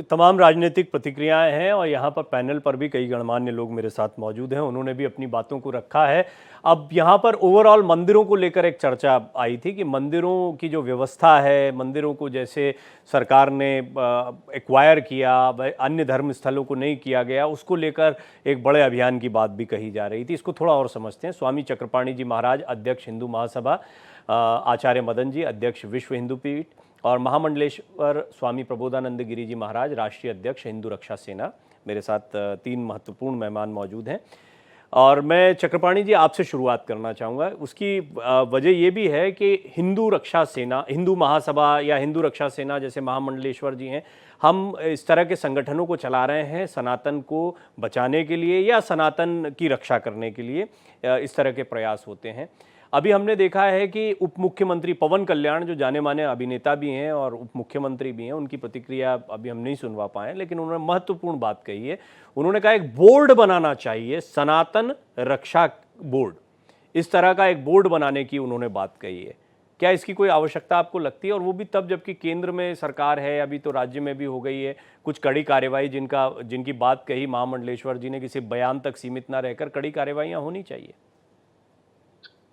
तमाम राजनीतिक प्रतिक्रियाएं हैं और यहाँ पर पैनल पर भी कई गणमान्य लोग मेरे साथ मौजूद हैं, उन्होंने भी अपनी बातों को रखा है। अब यहाँ पर ओवरऑल मंदिरों को लेकर एक चर्चा आई थी कि मंदिरों की जो व्यवस्था है, मंदिरों को जैसे सरकार ने एक्वायर किया, अन्य धर्म स्थलों को नहीं किया गया, उसको लेकर एक बड़े अभियान की बात भी कही जा रही थी। इसको थोड़ा और समझते हैं। स्वामी चक्रपाणी जी महाराज, अध्यक्ष हिंदू महासभा, आचार्य मदन जी, अध्यक्ष विश्व हिंदू पीठ, और महामंडलेश्वर स्वामी प्रबोधानंद गिरी जी महाराज, राष्ट्रीय अध्यक्ष हिंदू रक्षा सेना, मेरे साथ 3 महत्वपूर्ण मेहमान मौजूद हैं। और मैं चक्रपाणी जी आपसे शुरुआत करना चाहूँगा। उसकी वजह ये भी है कि हिंदू रक्षा सेना, हिंदू महासभा या हिंदू रक्षा सेना जैसे महामंडलेश्वर जी हैं, हम इस तरह के संगठनों को चला रहे हैं सनातन को बचाने के लिए या सनातन की रक्षा करने के लिए, इस तरह के प्रयास होते हैं। अभी हमने देखा है कि उप मुख्यमंत्री पवन कल्याण, जो जाने माने अभिनेता भी हैं और उप मुख्यमंत्री भी हैं, उनकी प्रतिक्रिया अभी हम नहीं सुनवा पाए, लेकिन उन्होंने महत्वपूर्ण बात कही है। उन्होंने कहा एक बोर्ड बनाना चाहिए, सनातन रक्षा बोर्ड, इस तरह का एक बोर्ड बनाने की उन्होंने बात कही है। क्या इसकी कोई आवश्यकता आपको लगती है? और वो भी तब जबकि केंद्र में सरकार है, अभी तो राज्य में भी हो गई है कुछ कड़ी कार्रवाई, जिनकी बात कही महामंडलेश्वर जी ने कि सिर्फ बयान तक सीमित ना रहकर कड़ी कार्रवाइयाँ होनी चाहिए।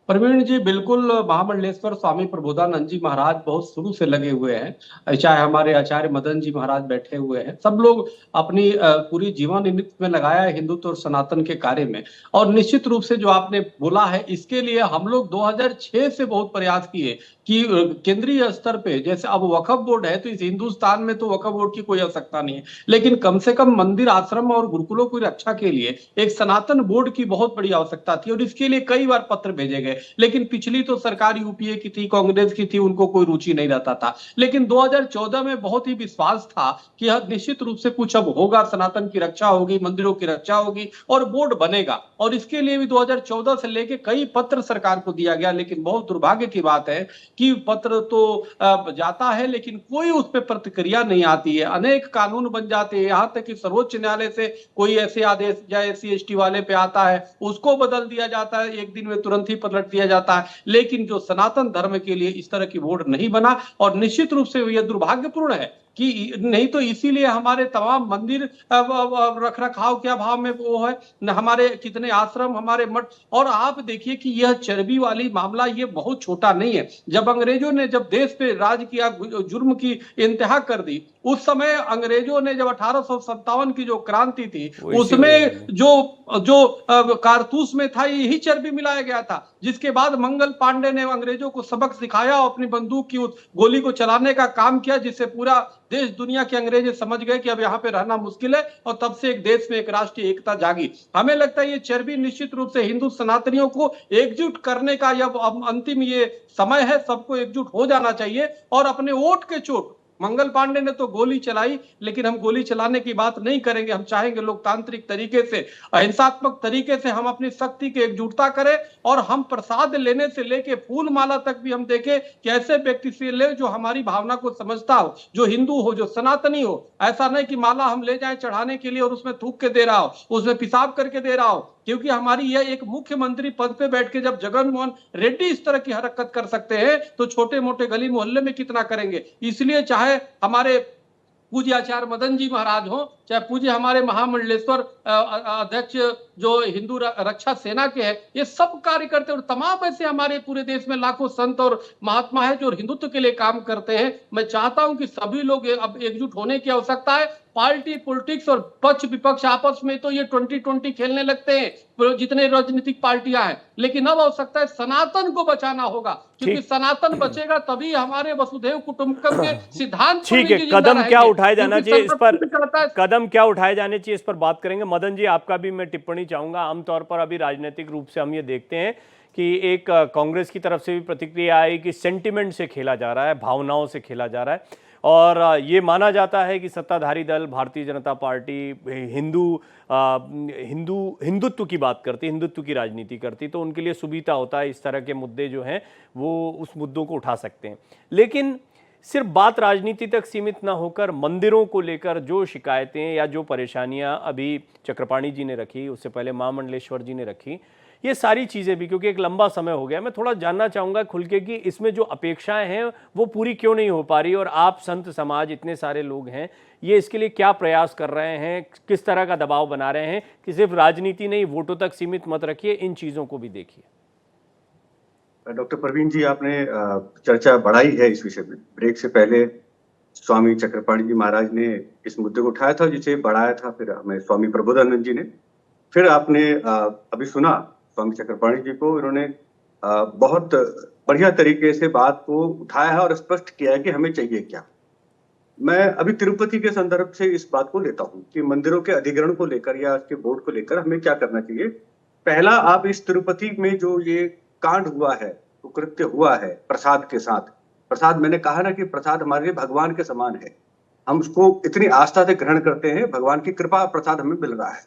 प्रवीण जी, बिल्कुल महामंडलेश्वर स्वामी प्रबोधानंद जी महाराज बहुत शुरू से लगे हुए हैं, चाहे हमारे आचार्य मदन जी महाराज बैठे हुए हैं, सब लोग अपनी पूरी जीवन में लगाया है हिंदुत्व और सनातन के कार्य में। और निश्चित रूप से जो आपने बोला है, इसके लिए हम लोग 2006 से बहुत प्रयास किए कि केंद्रीय स्तर पे, जैसे अब वक्फ बोर्ड है तो इस हिंदुस्तान में तो वक्फ बोर्ड की कोई आवश्यकता नहीं है, लेकिन कम से कम मंदिर, आश्रम और गुरुकुलों की रक्षा के लिए एक सनातन बोर्ड की बहुत बड़ी आवश्यकता थी। और इसके लिए कई बार पत्र भेजे गए, लेकिन पिछली तो सरकार यूपीए की थी, कांग्रेस की थी, उनको कोई रुचि नहीं रहता था। लेकिन 2014 में बहुत ही विश्वास था कि यह निश्चित रूप से कुछ अब होगा, सनातन की रक्षा होगी, मंदिरों की रक्षा होगी और बोर्ड बनेगा। और इसके लिए भी 2014 से लेके कई पत्र सरकार को दिया गया, लेकिन बहुत दुर्भाग्य की बात है कि पत्र तो जाता है लेकिन कोई उस पर प्रतिक्रिया नहीं आती है। अनेक कानून बन जाते हैं, यहाँ तक कि सर्वोच्च न्यायालय से कोई ऐसे आदेश या SC/ST वाले पे आता है, उसको बदल दिया जाता है, एक दिन में तुरंत ही पलट दिया जाता है। लेकिन जो सनातन धर्म के लिए इस तरह की बोर्ड नहीं बना, और निश्चित रूप से यह दुर्भाग्यपूर्ण है कि नहीं तो इसीलिए हमारे तमाम मंदिर रख रखाव के अभाव में वो है, हमारे कितने आश्रम, हमारे मठ। और आप देखिए कि यह चर्बी वाली मामला ये बहुत छोटा नहीं है। जब अंग्रेजों ने जब देश पे राज किया, जुर्म की इंतहा कर दी, उस समय अंग्रेजों ने जब 1857 की जो क्रांति थी, उसमें जो कारतूस में था यही चर्बी मिलाया गया था, जिसके बाद मंगल पांडे ने अंग्रेजों को सबक सिखाया और अपनी बंदूक की उस गोली को चलाने का काम किया, जिससे पूरा देश दुनिया के अंग्रेज समझ गए कि अब यहाँ पे रहना मुश्किल है, और तब से एक देश में एक राष्ट्रीय एकता जागी। हमें लगता है ये चर्बी निश्चित रूप से हिंदू सनातनियों को एकजुट करने का यह अब अंतिम ये समय है। सबको एकजुट हो जाना चाहिए और अपने वोट के चोट, मंगल पांडे ने तो गोली चलाई, लेकिन हम गोली चलाने की बात नहीं करेंगे। हम चाहेंगे लोकतांत्रिक तरीके से, अहिंसात्मक तरीके से हम अपनी शक्ति की एकजुटता करें, और हम प्रसाद लेने से लेके फूल माला तक भी हम देखें कि ऐसे व्यक्ति से ले जो हमारी भावना को समझता हो, जो हिंदू हो, जो सनातनी हो। ऐसा नहीं कि माला हम ले जाएं चढ़ाने के लिए और उसमें थूक के दे रहा हो, उसमें पेशाब करके दे रहा हो। क्योंकि हमारी यह एक मुख्यमंत्री पद पे बैठ के जब जगनमोहन रेड्डी इस तरह की हरकत कर सकते हैं, तो छोटे मोटे गली मोहल्ले में कितना करेंगे। इसलिए चाहे हमारे पूज्य आचार्य मदन जी महाराज हो, चाहे पूज्य हमारे महामंडलेश्वर अध्यक्ष जो हिंदू रक्षा सेना के हैं, ये सब कार्यकर्ता और तमाम ऐसे हमारे पूरे देश में लाखों संत और महात्मा है जो हिंदुत्व के लिए काम करते हैं। मैं चाहता हूं कि सभी लोग अब एकजुट होने की आवश्यकता है। पार्टी पॉलिटिक्स और पक्ष विपक्ष आपस में तो ये 2020 खेलने लगते हैं जितने राजनीतिक पार्टियां हैं, लेकिन अब आवश्यकता है सनातन को बचाना होगा, क्योंकि सनातन बचेगा तभी हमारे वसुधैव कुटुंबकम के सिद्धांत। ठीक है, कदम क्या उठाए जाना चाहिए इस पर, कदम क्या उठाए जाने चाहिए इस पर बात करेंगे। मदन जी, आपका भी मैं टिप्पणी चाहूंगा। आमतौर पर अभी राजनीतिक रूप से हम ये देखते हैं कि एक कांग्रेस की तरफ से भी प्रतिक्रिया आई कि सेंटिमेंट से खेला जा रहा है, भावनाओं से खेला जा रहा है, और ये माना जाता है कि सत्ताधारी दल भारतीय जनता पार्टी हिंदुत्व की बात करती, हिंदुत्व की राजनीति करती, तो उनके लिए सुविधा होता है इस तरह के मुद्दे जो हैं वो उस मुद्दों को उठा सकते हैं। लेकिन सिर्फ बात राजनीति तक सीमित ना होकर मंदिरों को लेकर जो शिकायतें या जो परेशानियां अभी चक्रपाणी जी ने रखी, उससे पहले महामंडलेश्वर जी ने रखी, ये सारी चीज़ें भी, क्योंकि एक लंबा समय हो गया, मैं थोड़ा जानना चाहूँगा खुल के कि इसमें जो अपेक्षाएं हैं वो पूरी क्यों नहीं हो पा रही, और आप संत समाज इतने सारे लोग हैं, ये इसके लिए क्या प्रयास कर रहे हैं, किस तरह का दबाव बना रहे हैं कि सिर्फ राजनीति नहीं, वोटों तक सीमित मत रखिए, इन चीज़ों को भी देखिए। डॉक्टर प्रवीण जी, आपने चर्चा बढ़ाई है इस विषय में। ब्रेक से पहले स्वामी चक्रपाणी जी महाराज ने इस मुद्दे को उठाया था, जिसे बढ़ाया था फिर हमें स्वामी प्रबोधानंद जी ने, फिर आपने अभी सुना स्वामी चक्रपाणी जी को। इन्होंने बहुत बढ़िया तरीके से बात को उठाया है और स्पष्ट किया है कि हमें चाहिए क्या। मैं अभी तिरुपति के संदर्भ से इस बात को लेता हूं कि मंदिरों के अधिग्रहण को लेकर या इसके बोर्ड को लेकर हमें क्या करना चाहिए। पहला, आप इस तिरुपति में जो ये कांड हुआ है, तो कृत्य हुआ है प्रसाद के साथ, प्रसाद, मैंने कहा ना कि प्रसाद हमारे लिए भगवान के समान है, हम उसको इतनी आस्था से ग्रहण करते हैं, भगवान की कृपा प्रसाद हमें मिल रहा है।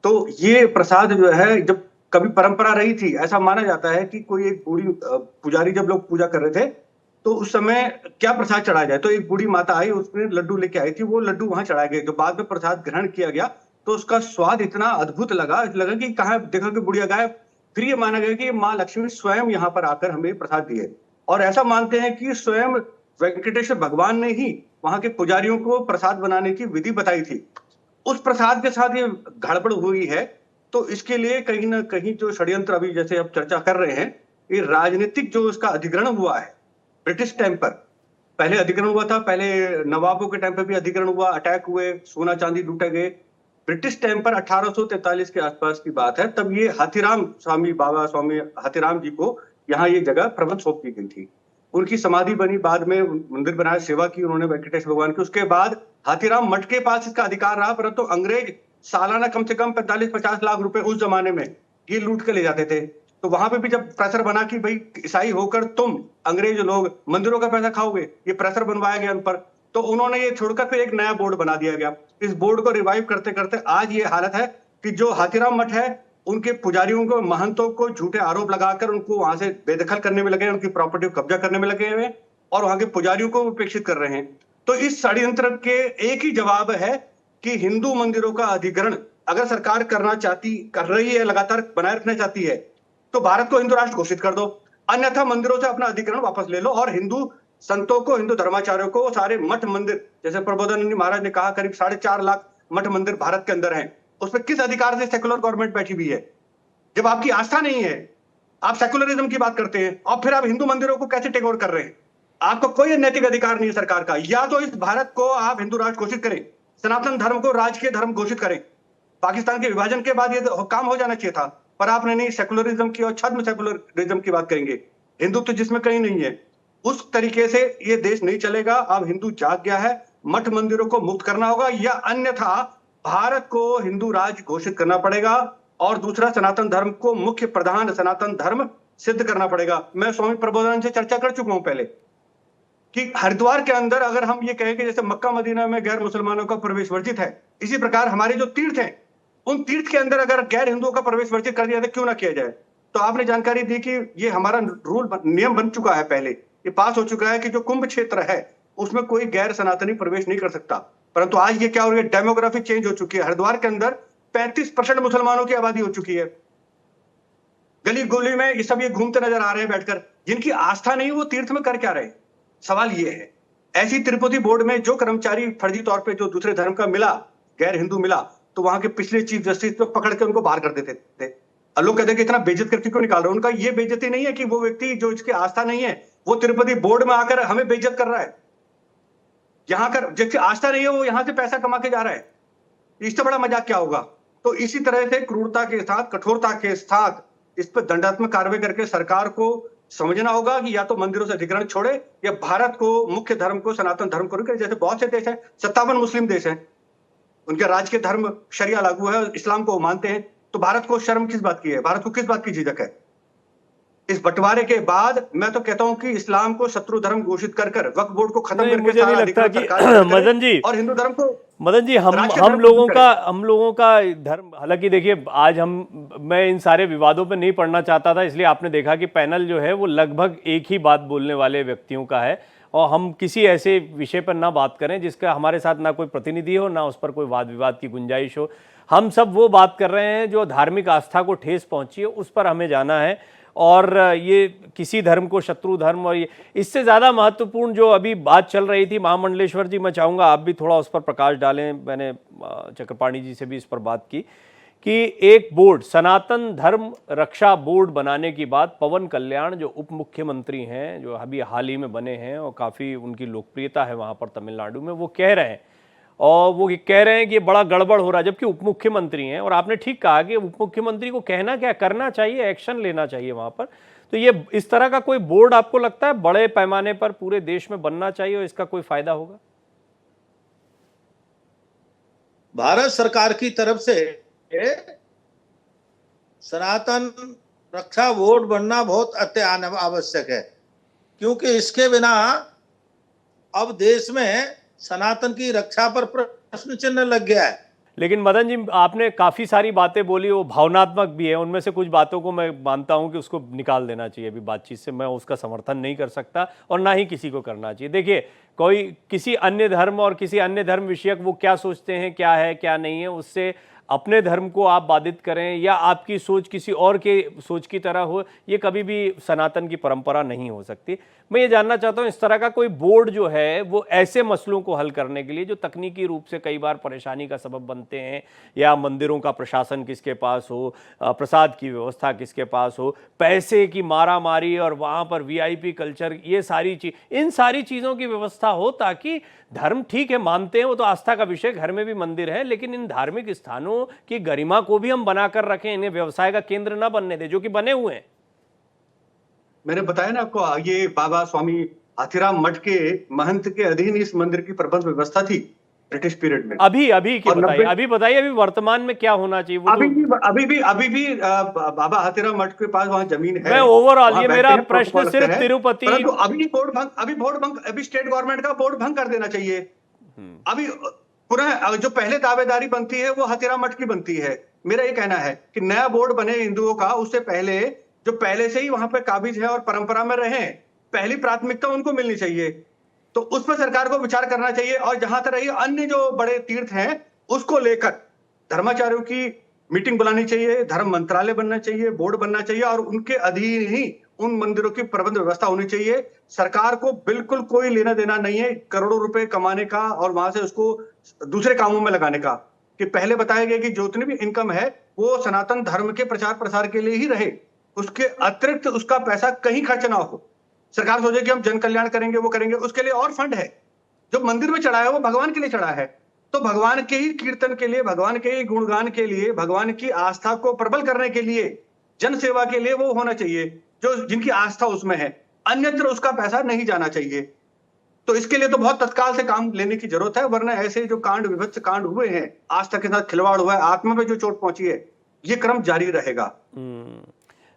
तो ये प्रसाद जो है, जब कभी परंपरा रही थी, ऐसा माना जाता है कि कोई एक बूढ़ी पुजारी, जब लोग पूजा कर रहे थे तो उस समय क्या प्रसाद चढ़ाया जाए, तो एक बूढ़ी माता आई, उसने लड्डू लेके आई थी, वो लड्डू वहां चढ़ाए गए। जो बाद में प्रसाद ग्रहण किया गया तो उसका स्वाद इतना अद्भुत लगा कि कहाँ देखा कि बुढ़िया गाय। फिर ये माना गया कि माँ लक्ष्मी स्वयं यहाँ पर आकर हमें प्रसाद दिए, और ऐसा मानते हैं कि स्वयं वेंकटेश्वर भगवान ने ही वहां के पुजारियों को प्रसाद बनाने की विधि बताई थी। उस प्रसाद के साथ ये गड़बड़ हुई है, तो इसके लिए कहीं ना कहीं जो षड्यंत्र अभी जैसे अब चर्चा कर रहे हैं, ये राजनीतिक जो इसका अधिग्रहण हुआ है ब्रिटिश टाइम पर, पहले अधिग्रहण हुआ था, पहले नवाबों के टाइम पर भी अधिग्रहण हुआ, अटैक हुए, सोना चांदी लूटे गए। ब्रिटिश टाइम पर 1843 के आसपास की बात है, तब ये हाथीराम स्वामी, बाबा स्वामी हाथीराम जी को यहाँ ये जगह प्रबंध सौंप दी गई थी। उनकी समाधि बनी, बाद में मंदिर बनाया, सेवा की उन्होंने वेंकटेश्वर भगवान की। उसके बाद हाथीराम मठ के पास इसका अधिकार रहा, परंतु अंग्रेज सालाना कम से कम 45-50 लाख रुपए उस जमाने में ये लूट के ले जाते थे। तो वहां पे भी जब प्रेशर बना कि भाई ईसाई होकर तुम अंग्रेज लोग मंदिरों का पैसा खाओगे, ये प्रेशर बनवाया गया उन पर, तो उन्होंने ये छोड़कर फिर एक नया बोर्ड बना दिया गया। इस बोर्ड को रिवाइव करते करते आज ये हालत है कि जो हाथीराम मठ है, उनके पुजारियों को, महंतों को झूठे आरोप लगाकर उनको वहां से बेदखल करने में लगे, उनकी प्रॉपर्टी को कब्जा करने में लगे हुए, और वहां के पुजारियों को उपेक्षित कर रहे हैं। तो इस षड्यंत्र के एक ही जवाब है कि हिंदू मंदिरों का अधिग्रहण अगर सरकार कर रही है, लगातार बनाए रखना चाहती है, तो भारत को हिंदू राष्ट्र घोषित कर दो, अन्यथा मंदिरों से अपना अधिग्रहण वापस ले लो, और हिंदू संतों को, हिंदू धर्माचार्यों को, सारे मठ मंदिर, जैसे प्रबोधानंद महाराज ने कहा करीब 4.5 लाख मठ मंदिर भारत के अंदर हैं, उसमें किस अधिकार से सेकुलर गवर्नमेंट बैठी हुई है? जब आपकी आस्था नहीं है, आप सेकुलरिज्म की बात करते हैं, और फिर आप हिंदू मंदिरों को कैसे टेक ओवर कर रहे हैं? आपको कोई नैतिक अधिकार नहीं है सरकार का। या तो इस भारत को आप हिंदू राष्ट्र घोषित करें, सनातन धर्म को राजकीय धर्म घोषित करें, पाकिस्तान के विभाजन के बाद ये काम हो जाना चाहिए था, पर आपने नहीं, सेकुलरिज्म की और छद्म सेकुलरिज्म की बात करेंगे, हिंदुत्व जिसमें कहीं नहीं है। उस तरीके से ये देश नहीं चलेगा। अब हिंदू जाग गया है, मठ मंदिरों को मुक्त करना होगा, या अन्यथा भारत को हिंदू राज्य घोषित करना पड़ेगा और दूसरा सनातन धर्म को मुख्य प्रधान सनातन धर्म सिद्ध करना पड़ेगा। मैं स्वामी प्रबोधानंद से चर्चा कर चुका हूं पहले कि हरिद्वार के अंदर अगर हम ये कहें कि जैसे मक्का मदीना में गैर मुसलमानों का प्रवेश वर्जित है, इसी प्रकार हमारे जो तीर्थ हैं उन तीर्थ के अंदर अगर गैर हिंदुओं का प्रवेश वर्जित कर दिया तो क्यों ना किया जाए। तो आपने जानकारी दी कि ये हमारा नियम बन चुका है, पहले ये पास हो चुका है कि जो कुंभ क्षेत्र है उसमें कोई गैर सनातनी प्रवेश नहीं कर सकता। परंतु आज ये क्या हो रही है, डेमोग्राफी चेंज हो चुकी है। हरिद्वार के अंदर 35% मुसलमानों की आबादी हो चुकी है। गली गुली में ये सब ये घूमते नजर आ रहे हैं बैठकर, जिनकी आस्था नहीं वो तीर्थ में कर क्या रहे। सवाल ये है, ऐसी तिरुपति बोर्ड में जो कर्मचारी फर्जी तौर पे जो दूसरे धर्म का मिला, गैर हिंदू मिला, तो वहां के पिछले चीफ जस्टिस पे पकड़ के उनको बाहर कर देते थे। और लोग कहते हैं कि इतना बेइज्जत करके क्यों निकाल रहे हैं। उनका ये बेइज्जती नहीं है कि वो व्यक्ति जो इसकी आस्था नहीं है वो तिरुपति बोर्ड में आकर हमें बेइज्जत कर रहा है। यहाँ कर जिसकी आस्था नहीं है वो यहां से पैसा कमा के जा रहा है, इससे बड़ा मजाक क्या होगा। तो इसी तरह से क्रूरता के साथ, कठोरता के साथ इस पर दंडात्मक कार्रवाई करके सरकार को समझना होगा कि या तो मंदिरों से अधिग्रहण छोड़े या भारत को मुख्य धर्म को सनातन धर्म को, जैसे बहुत से देश हैं 57 मुस्लिम देश हैं, उनके राज्य के धर्म शरिया लागू है, इस्लाम को मानते हैं, तो भारत को शर्म किस बात की है, भारत को किस बात की झिझक है। इस बंटवारे के बाद मैं तो कहता हूं कि इस्लाम को शत्रु धर्म घोषित कर वक्फ बोर्ड को खत्म करके मुझे नहीं लगता कि मदन जी और हिंदू धर्म को, मदन जी हम लोगों का धर्म, हालांकि देखिए आज मैं इन सारे विवादों पे नहीं पढ़ना चाहता था, इसलिए आपने देखा कि पैनल जो है वो लगभग एक ही बात बोलने वाले व्यक्तियों का है और हम किसी ऐसे विषय पर ना बात करें जिसका हमारे साथ ना कोई प्रतिनिधि हो, ना उस पर कोई वाद विवाद की गुंजाइश हो। हम सब वो बात कर रहे हैं जो धार्मिक आस्था को ठेस पहुंची है, उस पर हमें जाना है। और ये किसी धर्म को शत्रु धर्म, और ये इससे ज़्यादा महत्वपूर्ण जो अभी बात चल रही थी, महामंडलेश्वर जी मैं चाहूँगा आप भी थोड़ा उस पर प्रकाश डालें। मैंने चक्रपाणी जी से भी इस पर बात की कि एक बोर्ड, सनातन धर्म रक्षा बोर्ड बनाने की बात पवन कल्याण जो उप मुख्यमंत्री हैं, जो अभी हाल ही में बने हैं और काफ़ी उनकी लोकप्रियता है वहाँ पर तमिलनाडु में, वो कह रहे हैं। और वो कह रहे हैं कि ये बड़ा गड़बड़ हो रहा है, जबकि उप मुख्यमंत्री हैं। और आपने ठीक कहा कि उप मुख्यमंत्री को कहना क्या, करना चाहिए, एक्शन लेना चाहिए वहाँ पर। तो ये इस तरह का कोई बोर्ड आपको लगता है बड़े पैमाने पर पूरे देश में बनना चाहिए और इसका कोई फायदा होगा? भारत सरकार की तरफ से सनातन रक्षा बोर्ड बनना बहुत अत्यावश्यक आवश्यक है, क्योंकि इसके बिना अब देश में सनातन की रक्षा पर प्रश्न चिन्ह लग गया है। लेकिन मदन जी आपने काफ़ी सारी बातें बोली, वो भावनात्मक भी है, उनमें से कुछ बातों को मैं मानता हूं कि उसको निकाल देना चाहिए अभी बातचीत से। मैं उसका समर्थन नहीं कर सकता और ना ही किसी को करना चाहिए। देखिए, कोई किसी अन्य धर्म और किसी अन्य धर्म विषयक वो क्या सोचते हैं, क्या है क्या नहीं है, उससे अपने धर्म को आप बाधित करें या आपकी सोच किसी और के सोच की तरह हो, ये कभी भी सनातन की परंपरा नहीं हो सकती। मैं ये जानना चाहता हूँ, इस तरह का कोई बोर्ड जो है वो ऐसे मसलों को हल करने के लिए जो तकनीकी रूप से कई बार परेशानी का सबब बनते हैं, या मंदिरों का प्रशासन किसके पास हो, प्रसाद की व्यवस्था किसके पास हो, पैसे की मारा मारी और वहाँ पर VIP कल्चर, ये सारी इन सारी चीज़ों की व्यवस्था हो, ताकि धर्म ठीक है मानते हैं, वो तो आस्था का विषय, घर में भी मंदिर है, लेकिन इन धार्मिक स्थानों की गरिमा को भी हम बनाकर रखें, इन्हें व्यवसाय का केंद्र न बनने दें, जो कि बने हुए हैं। मैंने बताया ना आपको, ये बाबा स्वामी हाथीराम मठ के महंत के अधीन इस मंदिर की प्रबंध व्यवस्था थी ब्रिटिश पीरियड में। अभी बताइए अभी वर्तमान में क्या होना चाहिए? वो अभी भी बाबा हाथीराम मठ के पास वहाँ जमीन है। मैं ओवरऑल, ये मेरा प्रश्न सिर्फ तिरुपति, अभी स्टेट गवर्नमेंट का बोर्ड भंग कर देना चाहिए। अभी पुनः जो पहले दावेदारी बनती है वो हाथीराम मठ की बनती है। मेरा ये कहना है कि नया बोर्ड बने हिंदुओं का, उससे पहले जो पहले से ही वहां पे काबिज है और परंपरा में रहे, पहली प्राथमिकता उनको मिलनी चाहिए। तो उस पर सरकार को विचार करना चाहिए। और जहां तक रही अन्य जो बड़े तीर्थ हैं उसको लेकर धर्माचार्यों की मीटिंग बुलानी चाहिए, धर्म मंत्रालय बनना चाहिए, बोर्ड बनना चाहिए और उनके अधीन ही उन मंदिरों की प्रबंध व्यवस्था होनी चाहिए। सरकार को बिल्कुल कोई लेना देना नहीं है करोड़ों रुपए कमाने का और वहां से उसको दूसरे कामों में लगाने का। कि पहले बताया गया कि जितनी भी इनकम है वो सनातन धर्म के प्रचार प्रसार के लिए ही रहे, उसके अतिरिक्त उसका पैसा कहीं खर्च ना हो। सरकार सोचे कि हम जन कल्याण करेंगे, वो करेंगे, उसके लिए और फंड है। जो मंदिर में चढ़ा है वो भगवान के लिए चढ़ा है, तो भगवान के ही कीर्तन के लिए, भगवान के ही गुणगान के लिए, भगवान की आस्था को प्रबल करने के लिए, जन सेवा के लिए वो होना चाहिए जो जिनकी आस्था उसमें है। अन्यत्र उसका पैसा नहीं जाना चाहिए। तो इसके लिए तो बहुत तत्काल से काम लेने की जरूरत है, वरना ऐसे जो कांड, विभत्स कांड हुए हैं, आज तक के साथ खिलवाड़ हुआ है, आत्मा पे जो चोट पहुंची है, ये क्रम जारी रहेगा।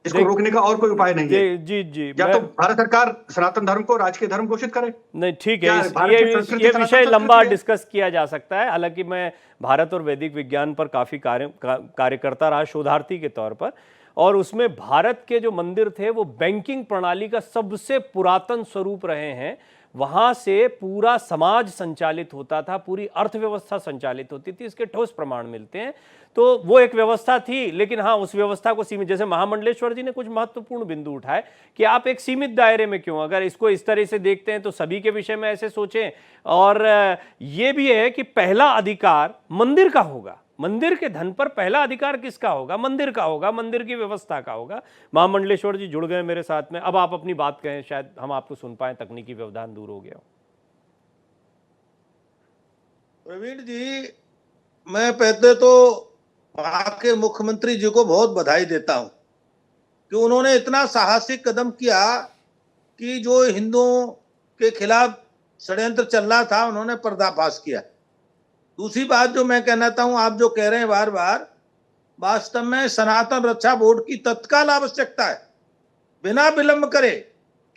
इसको रोकने का और कोई उपाय नहीं है। जी या तो भारत सरकार सनातन धर्म को राजकीय धर्म घोषित करे। नहीं, ठीक है, ये विषय लंबा डिस्कस किया जा सकता है। हालांकि मैं भारत और वैदिक विज्ञान पर काफी कार्य करता रहा शोधार्थी के तौर पर, और उसमें भारत के जो मंदिर थे वो बैंकिंग प्रणाली का सबसे पुरातन स्वरूप रहे हैं। वहां से पूरा समाज संचालित होता था, पूरी अर्थव्यवस्था संचालित होती थी, इसके ठोस प्रमाण मिलते हैं। तो वो एक व्यवस्था थी, लेकिन हाँ, उस व्यवस्था को सीमित, जैसे महामंडलेश्वर जी ने कुछ महत्वपूर्ण बिंदु उठाए कि आप एक सीमित दायरे में क्यों, अगर इसको इस तरह से देखते हैं तो सभी के विषय में ऐसे सोचें। और ये भी है कि पहला अधिकार मंदिर का होगा, मंदिर के धन पर पहला अधिकार किसका होगा? मंदिर का होगा, मंदिर की व्यवस्था का होगा। महामंडलेश्वर जी जुड़ गए मेरे साथ में, अब आप अपनी बात कहें, शायद हम आपको सुन पाए, तकनीकी व्यवधान दूर हो गया। प्रवीण जी, मैं पहले तो वहां के मुख्यमंत्री जी को बहुत बधाई देता हूं कि उन्होंने इतना साहसिक कदम किया कि जो हिंदुओं के खिलाफ षड्यंत्र चल रहा था, उन्होंने पर्दाफाश किया। दूसरी बात जो मैं कहना चाहता हूं, आप जो कह रहे हैं बार बार, वास्तव में सनातन रक्षा बोर्ड की तत्काल आवश्यकता है, बिना विलंब करे।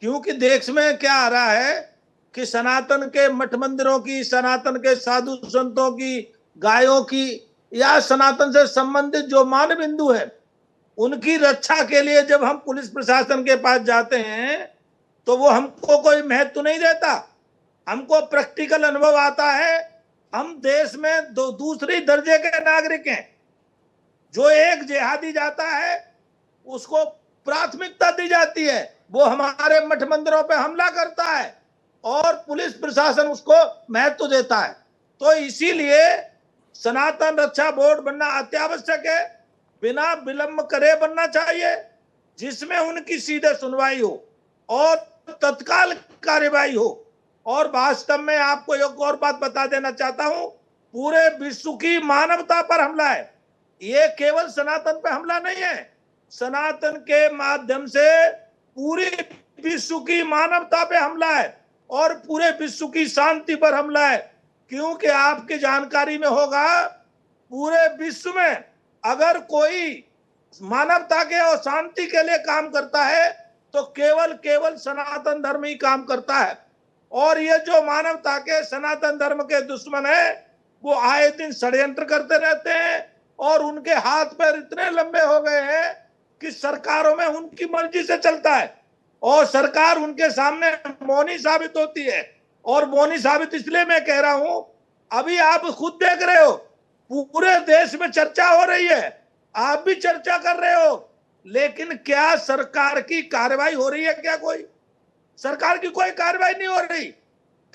क्योंकि देश में क्या आ रहा है कि सनातन के मठ मंदिरों की, सनातन के साधु संतों की, गायों की, या सनातन से संबंधित जो मान बिंदु है, उनकी रक्षा के लिए जब हम पुलिस प्रशासन के पास जाते हैं तो वो हमको कोई महत्व नहीं देता। हमको प्रैक्टिकल अनुभव आता है, हम देश में दूसरी दर्जे के नागरिक हैं। जो एक जिहादी जाता है उसको प्राथमिकता दी जाती है, वो हमारे मठ मंदिरों पे हमला करता है और पुलिस प्रशासन उसको महत्व देता है। तो इसीलिए सनातन रक्षा बोर्ड बनना अत्यावश्यक है, बिना विलंब करे बनना चाहिए, जिसमें उनकी सीधे सुनवाई हो और तत्काल कार्यवाही हो। और वास्तव में आपको एक और बात बता देना चाहता हूं, पूरे विश्व की मानवता पर हमला है, ये केवल सनातन पे हमला नहीं है, सनातन के माध्यम से पूरी विश्व की मानवता पे हमला है और पूरे विश्व की शांति पर हमला है। क्योंकि आपकी जानकारी में होगा, पूरे विश्व में अगर कोई मानवता के और शांति के लिए काम करता है तो केवल सनातन धर्म ही काम करता है। और ये जो मानवता के, सनातन धर्म के दुश्मन है, वो आए दिन षड्यंत्र करते रहते हैं और उनके हाथ पैर इतने लंबे हो गए हैं कि सरकारों में उनकी मर्जी से चलता है और सरकार उनके सामने मौनी साबित होती है। और मौनी साबित इसलिए मैं कह रहा हूं, अभी आप खुद देख रहे हो, पूरे देश में चर्चा हो रही है, आप भी चर्चा कर रहे हो, लेकिन क्या सरकार की कार्रवाई हो रही है? क्या कोई सरकार की कोई कार्रवाई नहीं हो रही,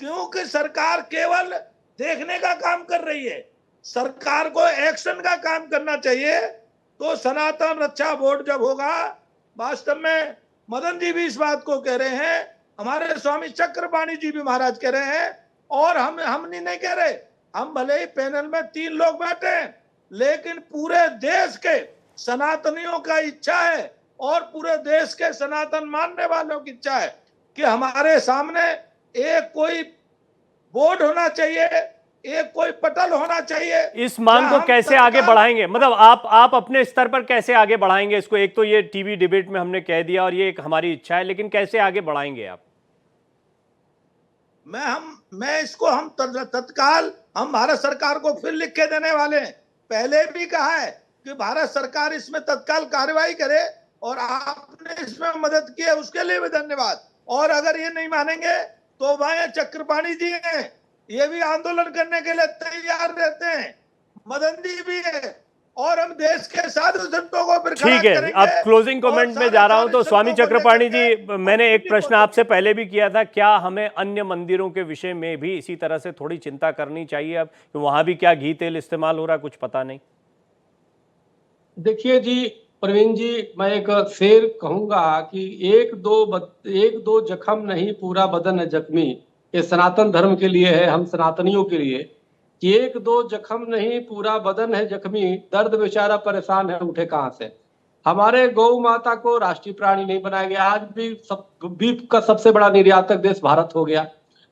क्योंकि सरकार केवल देखने का काम कर रही है। सरकार को एक्शन का काम करना चाहिए। तो सनातन रक्षा बोर्ड जब होगा, वास्तव में मदन जी भी इस बात को कह रहे हैं, हमारे स्वामी चक्रपाणी जी भी महाराज कह रहे हैं, और हम नहीं कह रहे। हम भले ही पैनल में 3 लोग बैठे हैं, लेकिन पूरे देश के सनातनियों का इच्छा है और पूरे देश के सनातन मानने वालों की इच्छा है कि हमारे सामने एक कोई बोर्ड होना चाहिए, एक कोई पटल होना चाहिए। इस मांग को कैसे आगे बढ़ाएंगे, मतलब आप अपने स्तर पर कैसे आगे बढ़ाएंगे इसको? एक तो ये टीवी डिबेट में हमने कह दिया और ये एक हमारी इच्छा है, लेकिन कैसे आगे बढ़ाएंगे आप? मैं इसको हम तत्काल हम भारत सरकार को फिर लिख के देने वाले हैं। पहले भी कहा है कि भारत सरकार इसमें तत्काल कार्रवाई करे, और आपने इसमें मदद की है, उसके लिए भी धन्यवाद। और अगर ये नहीं मानेंगे तो वहां चक्रपाणी जी हैं, ये भी आंदोलन करने के लिए तैयार रहते हैं, मदन जी भी है, और हम देश के साधु संतों को फिर ठीक है। अब क्लोजिंग कमेंट में जा रहा हूं, तो स्वामी चक्रपाणी जी, मैंने एक प्रश्न आपसे पहले भी किया था, क्या हमें अन्य मंदिरों के विषय में भी इसी तरह से थोड़ी चिंता करनी चाहिए? अब वहां भी क्या घी तेल इस्तेमाल हो रहा है, कुछ पता नहीं। देखिए जी प्रवीण जी, मैं एक शेर कहूंगा कि एक दो जख्म नहीं पूरा बदन है जख्मी। ये सनातन धर्म के लिए है, हम सनातनियों के लिए, कि 1-2 जख्म नहीं पूरा बदन है जख्मी, दर्द बेचारा परेशान है उठे कहां से। हमारे गौ माता को राष्ट्रीय प्राणी नहीं बनाया गया। आज भी बीफ का सबसे बड़ा निर्यातक देश भारत हो गया।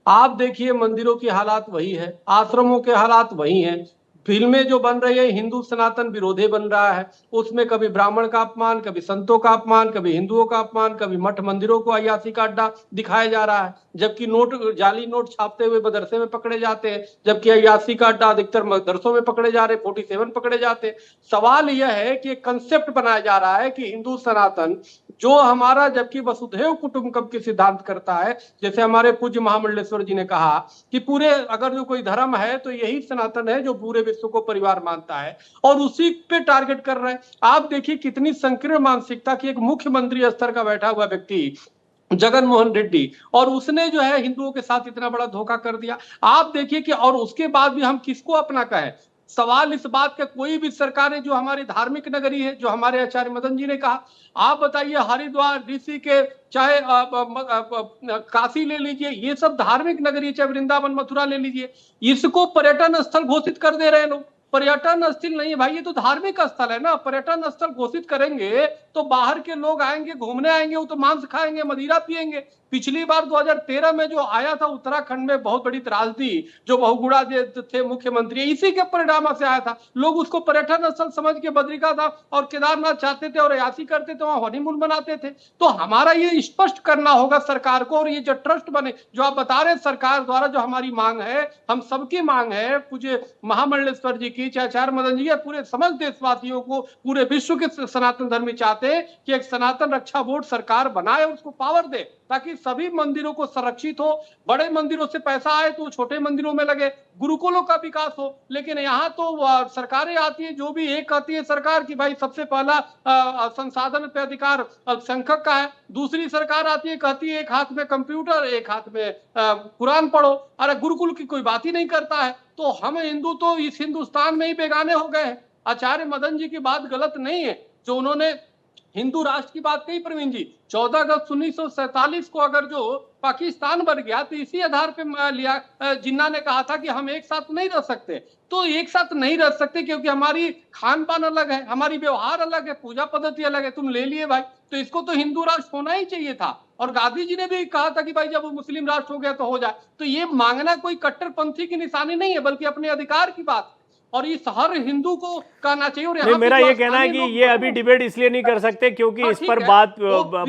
आप देखिए मंदिरों की हालात वही है, आश्रमों के हालात वही हैं, फिल्में जो बन रही है हिंदू सनातन विरोधी बन रहा है, उसमें कभी ब्राह्मण का अपमान, कभी संतों का अपमान, कभी हिंदुओं का अपमान, कभी मठ मंदिरों को अय्यासी का अड्डा दिखाया जा रहा है, जबकि जाली नोट छापते हुए मदरसे में पकड़े जाते हैं, जबकि अय्यासी का अड्डा अधिकतर मदरसों में पकड़े जा रहे, 47 पकड़े जाते हैं। सवाल यह है कि एक कंसेप्ट बनाया जा रहा है कि हिंदू सनातन जो हमारा, जबकि वसुधैव कुटुंबकम के सिद्धांत करता है, जैसे हमारे पूज्य महामंडलेश्वर जी ने कहा कि पूरे अगर जो कोई धर्म है तो यही सनातन है जो पूरे विश्व को परिवार मानता है, और उसी पे टारगेट कर रहे हैं। आप देखिए कितनी संकीर्ण मानसिकता की एक मुख्यमंत्री स्तर का बैठा हुआ व्यक्ति जगन मोहन रेड्डी, और उसने जो है हिंदुओं के साथ इतना बड़ा धोखा कर दिया। आप देखिए कि और उसके बाद भी हम किसको अपना कहें। सवाल इस बात का, कोई भी सरकारें जो हमारी धार्मिक नगरी है, जो हमारे आचार्य मदन जी ने कहा, आप बताइए हरिद्वार, ऋषिकेश, चाहे काशी ले लीजिए, ये सब धार्मिक नगरी, चाहे वृंदावन मथुरा ले लीजिए, इसको पर्यटन स्थल घोषित कर दे रहे हैं लोग। पर्यटन स्थल नहीं है भाई, ये तो धार्मिक स्थल है ना। पर्यटन स्थल घोषित करेंगे तो बाहर के लोग आएंगे, घूमने आएंगे, वो तो मांस खाएंगे, मदिरा पिएंगे। पिछली बार 2013 में जो आया था उत्तराखंड में बहुत बड़ी त्रासदी, जो बहुगुणा थे मुख्यमंत्री, इसी के परिणाम से आया था। लोग उसको पर्यटन स्थल समझ के बद्रिकानाथ और केदारनाथ चाहते थे और अयासी करते थे, वहां हनीमून मनाते थे। तो हमारा ये स्पष्ट करना होगा सरकार को, और ये जो ट्रस्ट बने, जो आप बता रहे सरकार द्वारा जो हमारी मांग है, हम सबकी मांग है, पूज्य महामंडलेश्वर जी की, चाहे आचार्य मदन जी, पूरे समस्त देशवासियों को, पूरे विश्व के सनातन धर्मी चाहते हैं कि एक सनातन रक्षा बोर्ड सरकार बनाए और उसको पावर दे, ताकि सभी मंदिरों को संरक्षित हो। बड़े मंदिरों से पैसा आए तो छोटे मंदिरों में लगे, गुरुकुलों का विकास हो। लेकिन यहाँ तो सरकारें आती है, जो भी एक आती है सरकार की भाई सबसे पहला संसाधन पे अधिकार अल्पसंख्यक का है, दूसरी सरकार आती है कहती है एक हाथ में कंप्यूटर, एक हाथ में कुरान पढ़ो। अरे गुरुकुल की कोई बात ही नहीं करता है। तो हम हिंदू तो इस हिंदुस्तान में ही बेगाने हो गए हैं। आचार्य मदन जी की बात गलत नहीं है, जो उन्होंने हिंदू राष्ट्र की बात कही। प्रवीण जी, 14 अगस्त 1947 को अगर जो पाकिस्तान बन गया तो इसी आधार पे लिया जिन्ना ने कहा था कि हम एक साथ नहीं रह सकते। तो एक साथ नहीं रह सकते क्योंकि हमारी खान पान अलग है, हमारी व्यवहार अलग है, पूजा पद्धति अलग है। तुम ले लिए भाई, तो इसको तो हिंदू राष्ट्र होना ही चाहिए था। और गांधी जी ने भी कहा था कि भाई जब वो मुस्लिम राष्ट्र हो गया तो हो जाए। तो ये मांगना कोई कट्टरपंथी की निशानी नहीं है, बल्कि अपने अधिकार की बात, और इस हर हिंदू को कहना चाहिए। और नहीं, मेरा ये कहना है कि ये अभी डिबेट इसलिए नहीं कर सकते क्योंकि इस पर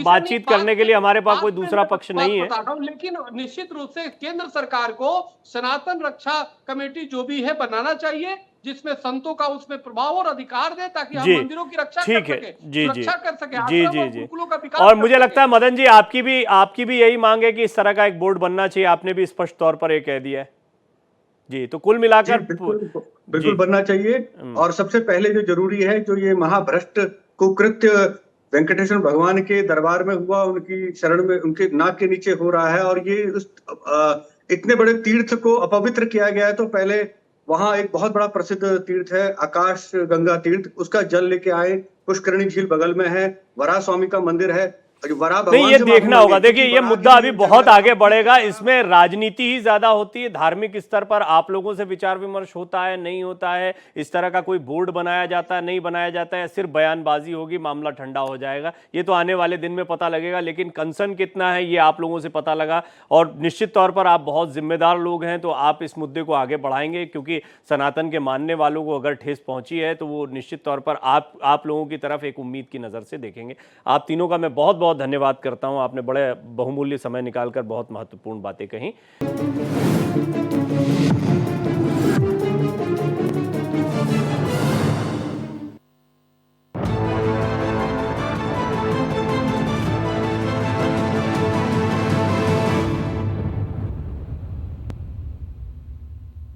बातचीत करने के लिए हमारे पास कोई दूसरा पक्ष नहीं है। लेकिन निश्चित रूप से केंद्र सरकार को सनातन रक्षा कमेटी जो भी है बनाना चाहिए, जिसमें संतों का उसमें प्रभाव और अधिकार दे, ताकि हम मंदिरों की रक्षा कर सके, सुरक्षा कर सके। और मुझे लगता है मदन जी आपकी भी यही मांग है कि इस तरह का एक बोर्ड बनना चाहिए। आपने भी स्पष्ट तौर पर ये कह दिया है जी। तो कुल मिलाकर बिल्कुल बनना चाहिए। और सबसे पहले जो जरूरी है, जो ये महाभ्रष्ट कुकृत्य वेंकटेश्वर भगवान के दरबार में हुआ, उनकी शरण में, उनके नाक के नीचे हो रहा है, और ये इतने बड़े तीर्थ को अपवित्र किया गया है। तो पहले वहां एक बहुत बड़ा प्रसिद्ध तीर्थ है आकाश गंगा तीर्थ, उसका जल लेके आए। पुष्करणी झील बगल में है, वराह स्वामी का मंदिर है। नहीं, ये देखना होगा। देखिए, ये मुद्दा अभी बहुत आगे बढ़ेगा, इसमें राजनीति ही ज्यादा होती है। धार्मिक स्तर पर आप लोगों से विचार विमर्श होता है, नहीं होता है, इस तरह का कोई बोर्ड बनाया जाता है, नहीं बनाया जाता है, सिर्फ बयानबाजी होगी, मामला ठंडा हो जाएगा। ये तो आने वाले दिन में पता लगेगा। लेकिन कंसर्न कितना है ये आप लोगों से पता लगा, और निश्चित तौर पर आप बहुत जिम्मेदार लोग हैं, तो आप इस मुद्दे को आगे बढ़ाएंगे, क्योंकि सनातन के मानने वालों को अगर ठेस पहुंची है तो वो निश्चित तौर पर आप लोगों की तरफ एक उम्मीद की नजर से देखेंगे। आप तीनों का मैं बहुत बहुत धन्यवाद करता हूं। आपने बड़े बहुमूल्य समय निकालकर बहुत महत्वपूर्ण बातें कही।